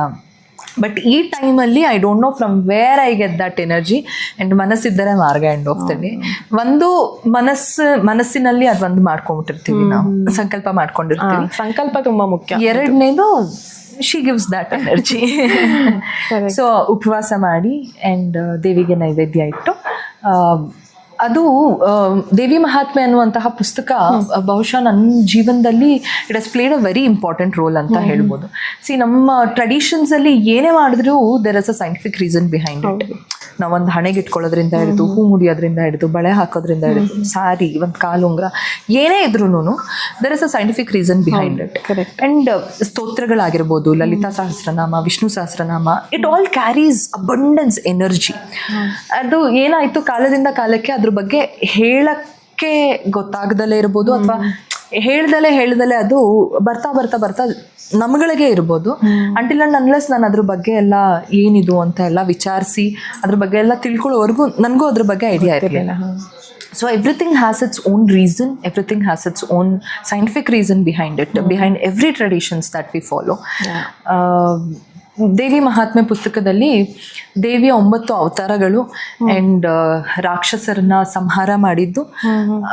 ಬಟ್ ಈ ಟೈಮಲ್ಲಿ I don't know from where I get that energy. And ಮನಸ್ಸಿದ್ದರೆ ಮಾರ್ಗ ಎಂಡ್ ಹೋಗ್ತೀವಿ. ಒಂದು ಮನಸ್ಸಿನಲ್ಲಿ ಅದೊಂದು ಮಾಡ್ಕೊಂಡ್ಬಿಟ್ಟಿರ್ತೀವಿ, ನಾವು ಸಂಕಲ್ಪ ಮಾಡ್ಕೊಂಡಿರ್ತೀವಿ. ಸಂಕಲ್ಪ ತುಂಬಾ ಮುಖ್ಯ. ಎರಡನೇದು she gives that energy. So ಉಪವಾಸ ಮಾಡಿ ಆ್ಯಂಡ್ ದೇವಿಗೆ ನೈವೇದ್ಯ ಇಟ್ಟು ಅದು ದೇವಿ ಮಹಾತ್ಮೆ ಅನ್ನುವಂತಹ ಪುಸ್ತಕ ಬಹುಶಃ ನನ್ನ ಜೀವನದಲ್ಲಿ it has played a very important role ಅಂತ ಹೇಳ್ಬೋದು. ನಮ್ಮ ಟ್ರೆಡಿಷನ್ಸಲ್ಲಿ ಏನೇ ಮಾಡಿದ್ರೂ there is a scientific reason behind it. ನಾವೊಂದು ಹಣೆಗೆ ಇಟ್ಕೊಳ್ಳೋದ್ರಿಂದ ಹಿಡಿದು, ಹೂ ಮುಡಿಯೋದ್ರಿಂದ ಹಿಡಿದು, ಬಳೆ ಹಾಕೋದ್ರಿಂದ ಹಿಡಿದು, ಸಾರಿ, ಒಂದು ಕಾಲುಂಗ್ರ, ಏನೇ ಇದ್ರೂ there is a scientific reason behind it. And ಸ್ತೋತ್ರಗಳಾಗಿರ್ಬೋದು, Lalita Sahasranama, Vishnu Sahasranama, it all carries abundance energy. ಅದು ಏನಾಯಿತು, ಕಾಲದಿಂದ ಕಾಲಕ್ಕೆ ಅದ್ರ ಬಗ್ಗೆ ಹೇಳಕ್ಕೆ ಗೊತ್ತಾಗದಲ್ಲೇ ಇರ್ಬೋದು, ಅಥವಾ ಹೇಳ್ದಲೇ ಅದು ಬರ್ತಾ ನಮ್ಗಳಿಗೆ ಇರ್ಬೋದು. ಅಂಟಿಲ್ ಅಂಡ್ ಅನ್ಲೆಸ್ ನಾನು ಅದ್ರ ಬಗ್ಗೆ ಎಲ್ಲ ಏನಿದು ಅಂತ ಎಲ್ಲ ವಿಚಾರಿಸಿ ಅದ್ರ ಬಗ್ಗೆ ಎಲ್ಲ ತಿಳ್ಕೊಳ್ಳೋವರೆಗೂ ನನಗೂ ಅದ್ರ ಬಗ್ಗೆ ಐಡಿಯಾ ಇರಲಿಲ್ಲ. So everything has its own reason, everything has its own scientific reason behind it, behind every traditions that we follow. ದೇವಿ ಮಹಾತ್ಮೆ ಪುಸ್ತಕದಲ್ಲಿ ದೇವಿಯ 9 ಅವತಾರಗಳು ಅಂಡ್ ರಾಕ್ಷಸರನ್ನ ಸಂಹಾರ ಮಾಡಿದ್ದು,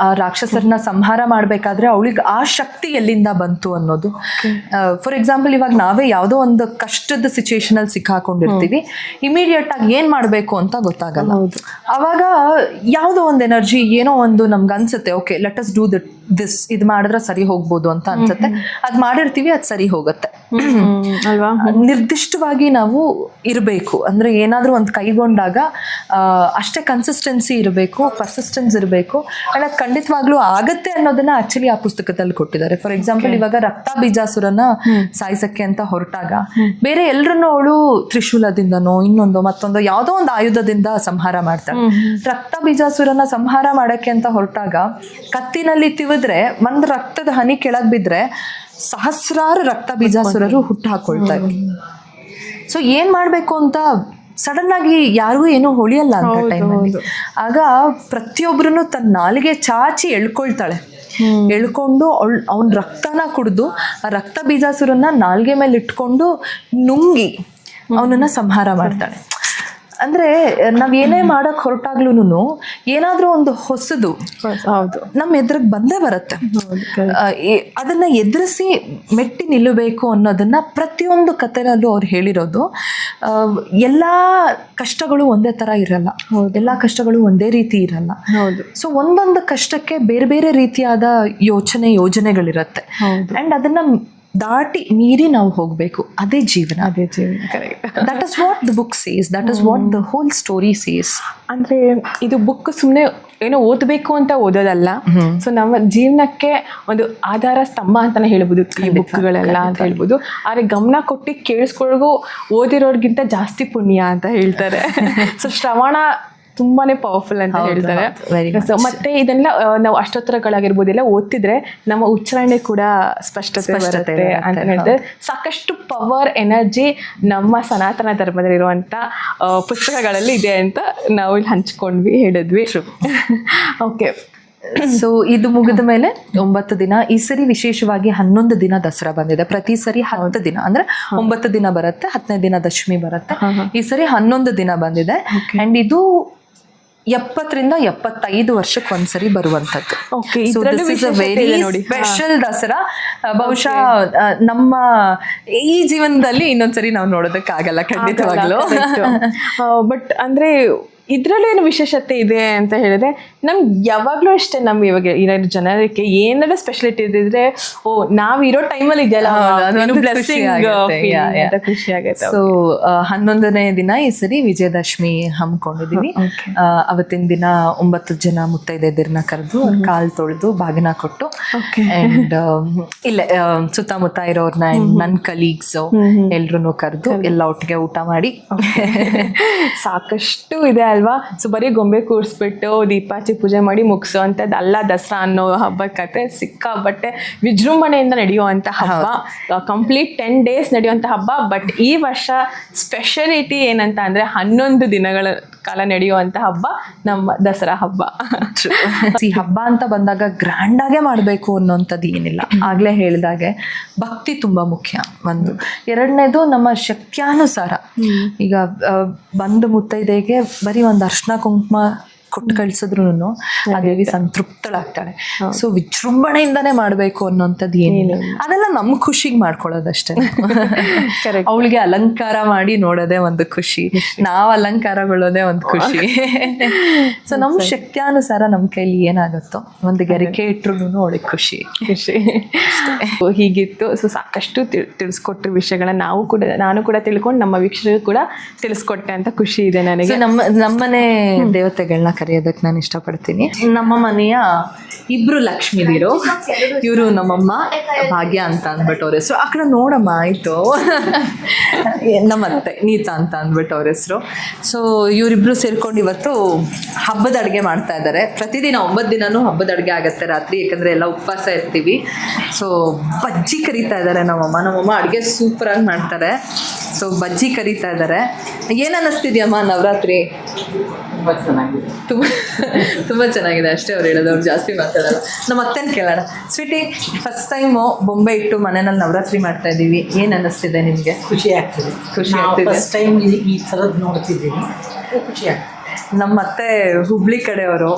ಆ ರಾಕ್ಷಸರನ್ನ ಸಂಹಾರ ಮಾಡ್ಬೇಕಾದ್ರೆ ಅವಳಿಗೆ ಆ ಶಕ್ತಿ ಎಲ್ಲಿಂದ ಬಂತು ಅನ್ನೋದು. ಫಾರ್ ಎಕ್ಸಾಂಪಲ್, ಇವಾಗ ನಾವೇ ಯಾವುದೋ ಒಂದು ಕಷ್ಟದ ಸಿಚುವೇಶನ್ ಅಲ್ಲಿ ಸಿಕ್ಕಾಕೊಂಡಿರ್ತೀವಿ, ಇಮಿಡಿಯೇಟ್ ಆಗಿ ಏನ್ ಮಾಡ್ಬೇಕು ಅಂತ ಗೊತ್ತಾಗಲ್ಲ. ಅವಾಗ ಯಾವುದೋ ಒಂದು ಎನರ್ಜಿ, ಏನೋ ಒಂದು ನಮ್ಗೆ ಅನ್ಸುತ್ತೆ, okay let us do this, ಇದು ಮಾಡಿದ್ರೆ ಸರಿ ಹೋಗ್ಬೋದು ಅಂತ ಅನ್ಸುತ್ತೆ. ಅದ್ ಮಾಡಿರ್ತೀವಿ, ಅದ್ ಸರಿ ಹೋಗುತ್ತೆ ಅಲ್ವಾ. ನಿರ್ದಿಷ್ಟವಾಗಿ ನಾವು ಇರಬೇಕು. ಅಂದ್ರೆ ಏನಾದ್ರೂ ಒಂದು ಕೈಗೊಂಡಾಗ ಅಷ್ಟೇ ಕನ್ಸಿಸ್ಟೆನ್ಸಿ ಇರಬೇಕು, ಪರ್ಸಿಸ್ಟೆನ್ಸ್ ಇರಬೇಕು, ಅಂಡ್ ಅದು ಖಂಡಿತವಾಗ್ಲೂ ಆಗತ್ತೆ ಅನ್ನೋದನ್ನ ಆಕ್ಚುಲಿ ಆ ಪುಸ್ತಕದಲ್ಲಿ ಕೊಟ್ಟಿದ್ದಾರೆ. ಫಾರ್ ಎಕ್ಸಾಂಪಲ್, ಇವಾಗ ರಕ್ತ ಬೀಜಾಸುರನ ಸಾಯಿಸಕ್ಕೆ ಅಂತ ಹೊರಟಾಗ ಬೇರೆ ಎಲ್ರನ್ನೂ ಅವಳು ತ್ರಿಶೂಲದಿಂದನೋ ಇನ್ನೊಂದು ಮತ್ತೊಂದು ಯಾವುದೋ ಒಂದು ಆಯುಧದಿಂದ ಸಂಹಾರ ಮಾಡ್ತಾಳೆ. ರಕ್ತ ಬೀಜಾಸುರನ ಸಂಹಾರ ಮಾಡಕ್ಕೆ ಅಂತ ಹೊರಟಾಗ ಕತ್ತಿನಲ್ಲಿ ತಿವಿದ್ರೆ ಒಂದ್ ರಕ್ತದ ಹನಿ ಕೆಳಗ್ ಬಿದ್ರೆ ಸಹಸ್ರಾರು ರಕ್ತ ಬೀಜಾಸುರರು ಹುಟ್ಟು ಹಾಕೊಳ್ತಾರೆ. ಸೊ ಏನ್ ಮಾಡ್ಬೇಕು ಅಂತ ಸಡನ್ ಆಗಿ ಯಾರಿಗೂ ಏನೂ ಹೊಳಿಯಲ್ಲ ಅಂತ ಟೈಮಲ್ಲಿ. ಆಗ ಪ್ರತಿಯೊಬ್ರು ತನ್ನ ನಾಲಿಗೆ ಚಾಚಿ ಎಳ್ಕೊಳ್ತಾಳೆ. ಎಳ್ಕೊಂಡು ಅವನ್ ರಕ್ತನ ಕುಡಿದು ಆ ರಕ್ತ ಬೀಜಾಸುರನ್ನ ನಾಲ್ಗೆ ಮೇಲೆ ಇಟ್ಕೊಂಡು ನುಂಗಿ ಅವನನ್ನ ಸಂಹಾರ ಮಾಡ್ತಾಳೆ. ಅಂದ್ರೆ ನಾವ್ ಏನೇ ಮಾಡಕ್ ಹೊರಟಾಗ್ಲೂನು ಏನಾದ್ರೂ ಒಂದು ಹೊಸದು ನಮ್ಮ ಎದುರಿಗೆ ಬಂದೇ ಬರುತ್ತೆ. ಅದನ್ನ ಎದುರಿಸಿ ಮೆಟ್ಟಿ ನಿಲ್ಲಬೇಕು ಅನ್ನೋದನ್ನ ಪ್ರತಿಯೊಂದು ಕಥೆನಲ್ಲೂ ಅವ್ರು ಹೇಳಿರೋದು. ಎಲ್ಲಾ ಕಷ್ಟಗಳು ಒಂದೇ ತರ ಇರಲ್ಲ, ಎಲ್ಲಾ ಕಷ್ಟಗಳು ಒಂದೇ ರೀತಿ ಇರಲ್ಲ. ಸೊ ಒಂದೊಂದು ಕಷ್ಟಕ್ಕೆ ಬೇರೆ ಬೇರೆ ರೀತಿಯಾದ ಯೋಜನೆಗಳಿರತ್ತೆ. ಅಂಡ್ ಅದನ್ನ ದಾಟಿ ಮೀರಿ ನಾವು ಹೋಗ್ಬೇಕು. ಅದೇ ಜೀವನ. That is what the book says, that is what the whole story says. ಅಂದ್ರೆ ಇದು ಬುಕ್ ಸುಮ್ಮನೆ ಏನೋ ಓದಬೇಕು ಅಂತ ಓದೋದಲ್ಲ, ಸೊ ನಮ್ಮ ಜೀವನಕ್ಕೆ ಒಂದು ಆಧಾರ ಸ್ತಂಭ ಅಂತಾನೆ ಹೇಳ್ಬೋದು ಈ ಬುಕ್ಗಳೆಲ್ಲ ಅಂತ ಹೇಳ್ಬೋದು. ಆದ್ರೆ ಗಮನ ಕೊಟ್ಟು ಕೇಳಿಸ್ಕೊಳ್ಗೂ ಓದಿರೋರ್ಗಿಂತ ಜಾಸ್ತಿ ಪುಣ್ಯ ಅಂತ ಹೇಳ್ತಾರೆ. ಸೊ ಶ್ರವಣ ತುಂಬಾನೇ ಪವರ್ಫುಲ್ ಅಂತ ಹೇಳ್ತಾರೆ. ಮತ್ತೆ ಇದೆಲ್ಲ ನಾವು ಅಷ್ಟೋತ್ತರಗಳಾಗಿರ್ಬೋದೆಲ್ಲ ಓದ್ತಿದ್ರೆ ನಮ್ಮ ಉಚ್ಚಾರಣೆ ಕೂಡ ಸ್ಪಷ್ಟತೆ ಬರುತ್ತೆ ಅಂತ ಹೇಳ್ತಾರೆ. ಸಾಕಷ್ಟು ಪವರ್ ಎನರ್ಜಿ ನಮ್ಮ ಸನಾತನ ಧರ್ಮದಲ್ಲಿರುವಂತ ಪುಸ್ತಕಗಳಲ್ಲಿ ಇದೆ ಅಂತ ನಾವು ಇಲ್ಲಿ ಹಂಚ್ಕೊಂಡ್ವಿ, ಹೇಳಿದ್ವಿ. ಓಕೆ, ಸೊ ಇದು ಮುಗಿದ ಮೇಲೆ 9 ದಿನ. ಈ ಸರಿ ವಿಶೇಷವಾಗಿ 11 ದಿನ ದಸರಾ ಬಂದಿದೆ. ಪ್ರತಿ ಸರಿ 10 ದಿನ ಅಂದ್ರೆ 9 ದಿನ ಬರುತ್ತೆ, 10ನೇ ದಿನ ದಶಮಿ ಬರುತ್ತೆ. ಈ ಸರಿ 11 ದಿನ ಬಂದಿದೆ. ಅಂಡ್ ಇದು 70ರಿಂದ 75 ವರ್ಷಕ್ಕೆ ಒಂದ್ಸರಿ ಬರುವಂತದ್ದು. ಸ್ಪೆಷಲ್ ದಸರಾ. ಬಹುಶಃ ನಮ್ಮ ಈ ಜೀವನದಲ್ಲಿ ಇನ್ನೊಂದ್ಸರಿ ನಾವು ನೋಡೋದಕ್ಕಾಗಲ್ಲ ಖಂಡಿತವಾಗ್ಲೂ. ಬಟ್ ಅಂದ್ರೆ ಇದ್ರಲ್ಲೇನು ವಿಶೇಷತೆ ಇದೆ ಅಂತ ಹೇಳಿದ್ರೆ, ನಮ್ಗೆ ಯಾವಾಗಲೂ ಅಷ್ಟೇ ನಮ್ಗೆ ಇವಾಗ ಇರೋ ಜನರಿಗೆ ಏನಾದ್ರು ಸ್ಪೆಷಾಲಿಟಿ ಇದ್ರೆ, ಓ ನಾವಿರೋ ಟೈಮಲ್ಲಿ ಇದೆಯಲ್ಲ ಖುಷಿ ಆಗುತ್ತೆ. ಸೊ 11ನೇ ದಿನ ಈ ಸರಿ ವಿಜಯದಶಮಿ ಹಮ್ಮಿಕೊಂಡಿದೀವಿ. ಅವತ್ತಿನ ದಿನ 9 ಜನ ಮುತ್ತೈದೆಯರನ್ನ ಕರೆದು ಕಾಲ್ ತೊಳೆದು ಬಾಗಿನ ಕೊಟ್ಟು, ಅಂಡ್ ಇಲ್ಲೇ ಸುತ್ತಮುತ್ತ ಇರೋರ್ನ ನನ್ನ ಕಲೀಗ್ಸ್ ಎಲ್ರು ಕರೆದು ಎಲ್ಲ ಒಟ್ಟಿಗೆ ಊಟ ಮಾಡಿ ಸಾಕಷ್ಟು ಇದೆ ಅಲ್ವಾ. ಸೊ ಬರೀ ಗೊಂಬೆ ಕೂರಿಸ್ಬಿಟ್ಟು ದೀಪಾಚಿ ಪೂಜೆ ಮಾಡಿ ಮುಗಿಸೋ ಅಂಥದ್ದು ಅಲ್ಲ ದಸರಾ ಅನ್ನೋ ಹಬ್ಬಕ್ಕೆ. ಸಿಕ್ಕಾಬಟ್ಟೆ ವಿಜೃಂಭಣೆಯಿಂದ ನಡೆಯುವಂಥ ಹಬ್ಬ, ಕಂಪ್ಲೀಟ್ 10 days ನಡೆಯುವಂಥ ಹಬ್ಬ. ಬಟ್ ಈ ವರ್ಷ ಸ್ಪೆಷಾಲಿಟಿ ಏನಂತ ಅಂದರೆ 11 ದಿನಗಳ ಕಾಲ ನಡೆಯುವಂಥ ಹಬ್ಬ ನಮ್ಮ ದಸರಾ ಹಬ್ಬ. ಈ ಹಬ್ಬ ಅಂತ ಬಂದಾಗ ಗ್ರ್ಯಾಂಡ್ ಆಗೇ ಮಾಡಬೇಕು ಅನ್ನೋಂಥದ್ದು ಏನಿಲ್ಲ. ಆಗ್ಲೇ ಹೇಳಿದಾಗೆ ಭಕ್ತಿ ತುಂಬಾ ಮುಖ್ಯ ಒಂದು. ಎರಡನೇದು ನಮ್ಮ ಶಕ್ತ್ಯಾನುಸಾರ. ಈಗ ಬಂದು ಮುತ್ತೈದೆಗೆ ಬರೀ ಒಂದು ಅರ್ಶಿನ ಕುಂಕುಮ ಕೊಟ್ಟು ಕಳ್ಸಿದ್ರು ಆ ದೇವಿ ಸಂತೃಪ್ತಳಾಗ್ತಾಳೆ. ಸೊ ವಿಜೃಂಭಣೆಯಿಂದಾನೇ ಮಾಡ್ಬೇಕು ಅನ್ನೋಂಥದ್ದು ಏನಿಲ್ಲ. ಅದೆಲ್ಲ ನಮ್ ಖುಷಿಗೆ ಮಾಡ್ಕೊಳ್ಳೋದಷ್ಟೇ. ಅವಳಿಗೆ ಅಲಂಕಾರ ಮಾಡಿ ನೋಡೋದೇ ಒಂದು ಖುಷಿ, ನಾವ್ ಅಲಂಕಾರಗೊಳ್ಳೋದೇ ಒಂದು ಖುಷಿ. ಸೊ ನಮ್ ಶಕ್ತ್ಯಾನುಸಾರ ನಮ್ ಕೈಲಿ ಏನಾಗುತ್ತೋ ಒಂದು ಗರಿಕೆ ಇಟ್ರು ಅವಳಿಗೆ ಖುಷಿ. ಹೀಗಿತ್ತು. ಸೊ ಸಾಕಷ್ಟು ತಿಳಿಸ್ಕೊಟ್ಟ ವಿಷಯಗಳನ್ನ ನಾನು ಕೂಡ ತಿಳ್ಕೊಂಡು ನಮ್ಮ ವೀಕ್ಷಕರು ಕೂಡ ತಿಳಿಸ್ಕೊಟ್ಟೆ ಅಂತ ಖುಷಿ ಇದೆ ನನಗೆ. ನಮ್ಮನೆ ದೇವತೆಗಳನ್ನ ಕರೆಯೋದಕ್ಕೆ ನಾನು ಇಷ್ಟಪಡ್ತೀನಿ. ನಮ್ಮ ಮನೆಯ 2 ಲಕ್ಷ್ಮೀದಿರು, ಇವರು ನಮ್ಮಮ್ಮ ಭಾಗ್ಯ ಅಂತ ಅಂದ್ಬಿಟ್ಟು ಅವ್ರ ಹೆಸರು. ಆ ಕಡೆ ನೋಡಮ್ಮ ಆಯ್ತು. ನಮ್ಮತ್ತೆ ನೀತಾ ಅಂತ ಅಂದ್ಬಿಟ್ಟು ಅವ್ರ ಹೆಸರು. ಸೊ ಇವರಿಬ್ರು ಸೇರ್ಕೊಂಡು ಇವತ್ತು ಹಬ್ಬದ ಅಡುಗೆ ಮಾಡ್ತಾ ಇದ್ದಾರೆ. ಪ್ರತಿದಿನ 9 ದಿನನೂ ಹಬ್ಬದ ಅಡುಗೆ ಆಗುತ್ತೆ ರಾತ್ರಿ, ಯಾಕಂದ್ರೆ ಎಲ್ಲ ಉಪವಾಸ ಇರ್ತೀವಿ. ಸೊ ಬಜ್ಜಿ ಕರೀತಾ ಇದ್ದಾರೆ ನಮ್ಮಮ್ಮ ಅಡುಗೆ ಸೂಪರಾಗಿ ಮಾಡ್ತಾರೆ. ಸೊ ಬಜ್ಜಿ ಕರೀತಾ ಇದ್ದಾರೆ. ಏನ್ ಅನ್ನಿಸ್ತಿದ್ಯಮ್ಮ ನವರಾತ್ರಿ? ತುಂಬ ಚೆನ್ನಾಗಿದೆ. ತುಂಬ ಚೆನ್ನಾಗಿದೆ ಅಷ್ಟೇ ಅವ್ರು ಹೇಳೋದು, ಅವ್ರು ಜಾಸ್ತಿ ಮಾತಾಡಲ್ಲ. ನಮ್ಮ ಅತ್ತೆನ ಕೇಳೋಣ. ಸ್ವೀಟಿ, ಫಸ್ಟ್ ಟೈಮು ಬೊಂಬೆ ಇಟ್ಟು ಮನೆಯಲ್ಲಿ ನವರಾತ್ರಿ ಮಾಡ್ತಾ ಇದ್ದೀವಿ, ಏನು ಅನ್ನಿಸ್ತಿದೆ ನಿಮಗೆ? ಖುಷಿ ಆಗ್ತದೆ. ಖುಷಿ ಆಗ್ತಿದೆ. ಫಸ್ಟ್ ಟೈಮ್ ಈ ಥರದ್ದು ನೋಡ್ತಿದ್ದೀನಿ, ಖುಷಿ ಆಗ್ತದೆ. ನಮ್ಮ ಅತ್ತೆ ಹುಬ್ಳಿ ಕಡೆಯವರು,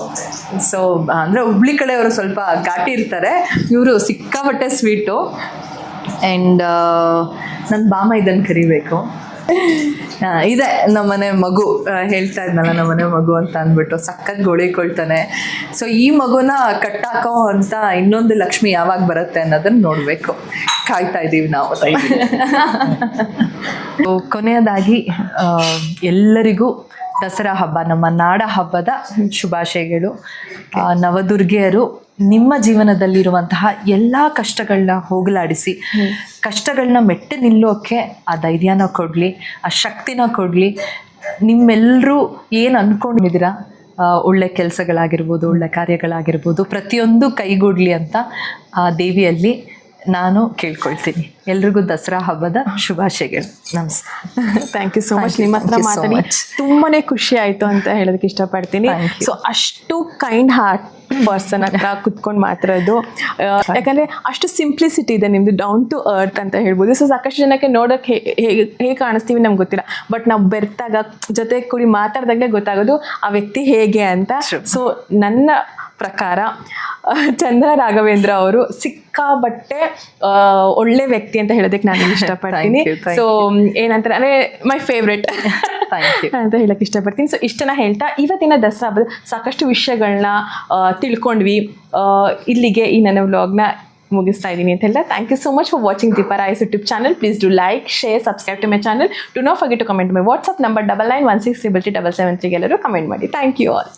ಸೊ ಅಂದರೆ ಹುಬ್ಳಿ ಕಡೆಯವರು ಸ್ವಲ್ಪ ಘಾಟಿ ಇರ್ತಾರೆ, ಇವರು ಸಿಕ್ಕಾಪಟ್ಟೆ ಸ್ವೀಟು. ಆ್ಯಂಡ್ ನನ್ನ ಬಾಮ ಇದನ್ನು ಕರಿಬೇಕು. ಇದೆ ನಮ್ಮನೆ ಮಗು, ಹೇಳ್ತಾ ಇದ್ನಲ್ಲ ನಮ್ಮನೆ ಮಗು ಅಂತ ಅಂದ್ಬಿಟ್ಟು ಸಖತ್ ಗೋಳಿಕೊಳ್ತಾನೆ. ಸೊ ಈ ಮಗುನ ಕಟ್ಟಾಕೋ ಅಂತ ಇನ್ನೊಂದು ಲಕ್ಷ್ಮಿ ಯಾವಾಗ ಬರುತ್ತೆ ಅನ್ನೋದನ್ನು ನೋಡಬೇಕು, ಕಾಯ್ತಾ ಇದ್ದೀವಿ ನಾವು. ಕೊನೆಯದಾಗಿ ಎಲ್ಲರಿಗೂ ದಸರಾ ಹಬ್ಬ, ನಮ್ಮ ನಾಡ ಹಬ್ಬದ ಶುಭಾಶಯಗಳು. ನವದುರ್ಗೆಯರು ನಿಮ್ಮ ಜೀವನದಲ್ಲಿರುವಂತಹ ಎಲ್ಲ ಕಷ್ಟಗಳನ್ನ ಹೋಗಲಾಡಿಸಿ, ಕಷ್ಟಗಳನ್ನ ಮೆಟ್ಟಿ ನಿಲ್ಲೋಕ್ಕೆ ಆ ಧೈರ್ಯನ ಕೊಡಲಿ, ಆ ಶಕ್ತಿನ ಕೊಡಲಿ. ನಿಮ್ಮೆಲ್ಲರೂ ಏನು ಅಂದ್ಕೊಂಡಿದ್ದೀರಾ, ಒಳ್ಳೆ ಕೆಲಸಗಳಾಗಿರ್ಬೋದು, ಒಳ್ಳೆ ಕಾರ್ಯಗಳಾಗಿರ್ಬೋದು, ಪ್ರತಿಯೊಂದು ಕೈಗೂಡಲಿ ಅಂತ ಆ ದೇವಿಯಲ್ಲಿ ನಾನು ಕೇಳ್ಕೊಳ್ತೀನಿ. ಎಲ್ರಿಗೂ ದಸರಾ ಹಬ್ಬದ ಶುಭಾಶಯಗಳು. ನಮಸ್ತೆ. Thank you so much. ನಿಮ್ಮ ಹತ್ರ ಮಾತಾಡಿ ತುಂಬಾನೇ ಖುಷಿ ಆಯ್ತು ಅಂತ ಹೇಳೋದಕ್ಕೆ ಇಷ್ಟಪಡ್ತೀನಿ. ಸೊ ಅಷ್ಟು ಕೈಂಡ್ ಹಾರ್ಟ್ ಪರ್ಸನ್ ಹತ್ರ ಕುತ್ಕೊಂಡು ಮಾತಾಡೋದು, ಯಾಕಂದರೆ ಅಷ್ಟು ಸಿಂಪ್ಲಿಸಿಟಿ ಇದೆ ನಿಮ್ಮದು, ಡೌನ್ ಟು ಅರ್ತ್ ಅಂತ ಹೇಳ್ಬೋದು. ಸೊ ಸಾಕಷ್ಟು ಜನಕ್ಕೆ ನೋಡೋಕ್ಕೆ ಹೇಗೆ ಕಾಣಿಸ್ತೀವಿ ನಮ್ಗೆ ಗೊತ್ತಿಲ್ಲ, ಬಟ್ ನಾವು ಬೆರ್ತಾಗ ಜೊತೆ ಕೂಡಿ ಮಾತಾಡಿದಾಗಲೇ ಗೊತ್ತಾಗೋದು ಆ ವ್ಯಕ್ತಿ ಹೇಗೆ ಅಂತ. ಸೊ ನನ್ನ ಪ್ರಕಾರ ಚಂದ್ರ ರಾಘವೇಂದ್ರ ಅವರು ಸಿಕ್ಕಾಬಟ್ಟೆ ಒಳ್ಳೆ ವ್ಯಕ್ತಿ ಅಂತ ಹೇಳೋದಕ್ಕೆ ನಾನು ಇಷ್ಟಪಡ್ತೀನಿ. ಸೊ ಏನಂತಾರೆ ಅಂದರೆ ಮೈ ಫೇವ್ರೆಟ್ ಅಂತ ಹೇಳಕ್ಕೆ ಇಷ್ಟಪಡ್ತೀನಿ. ಸೊ ಇಷ್ಟನ್ನ ಹೇಳ್ತಾ ಇವತ್ತಿನ ದಸರಾ ಹಬ್ಬದ ಸಾಕಷ್ಟು ವಿಷಯಗಳನ್ನ ತಿಳ್ಕೊಂಡ್ವಿ. ಇಲ್ಲಿಗೆ ಈ ನನ್ನ ವ್ಲಾಗ್ನ ಮುಗಿಸ್ತಾ ಇದ್ದೀನಿ ಅಂತ ಹೇಳ್ತಾ, thank you so much for watching Deepa Rai's YouTube channel. Please do like, share, subscribe to my channel. Do not forget to comment my WhatsApp number 9916337773 ಎಲ್ಲರೂ ಕಮೆಂಟ್ ಮಾಡಿ. Thank you all.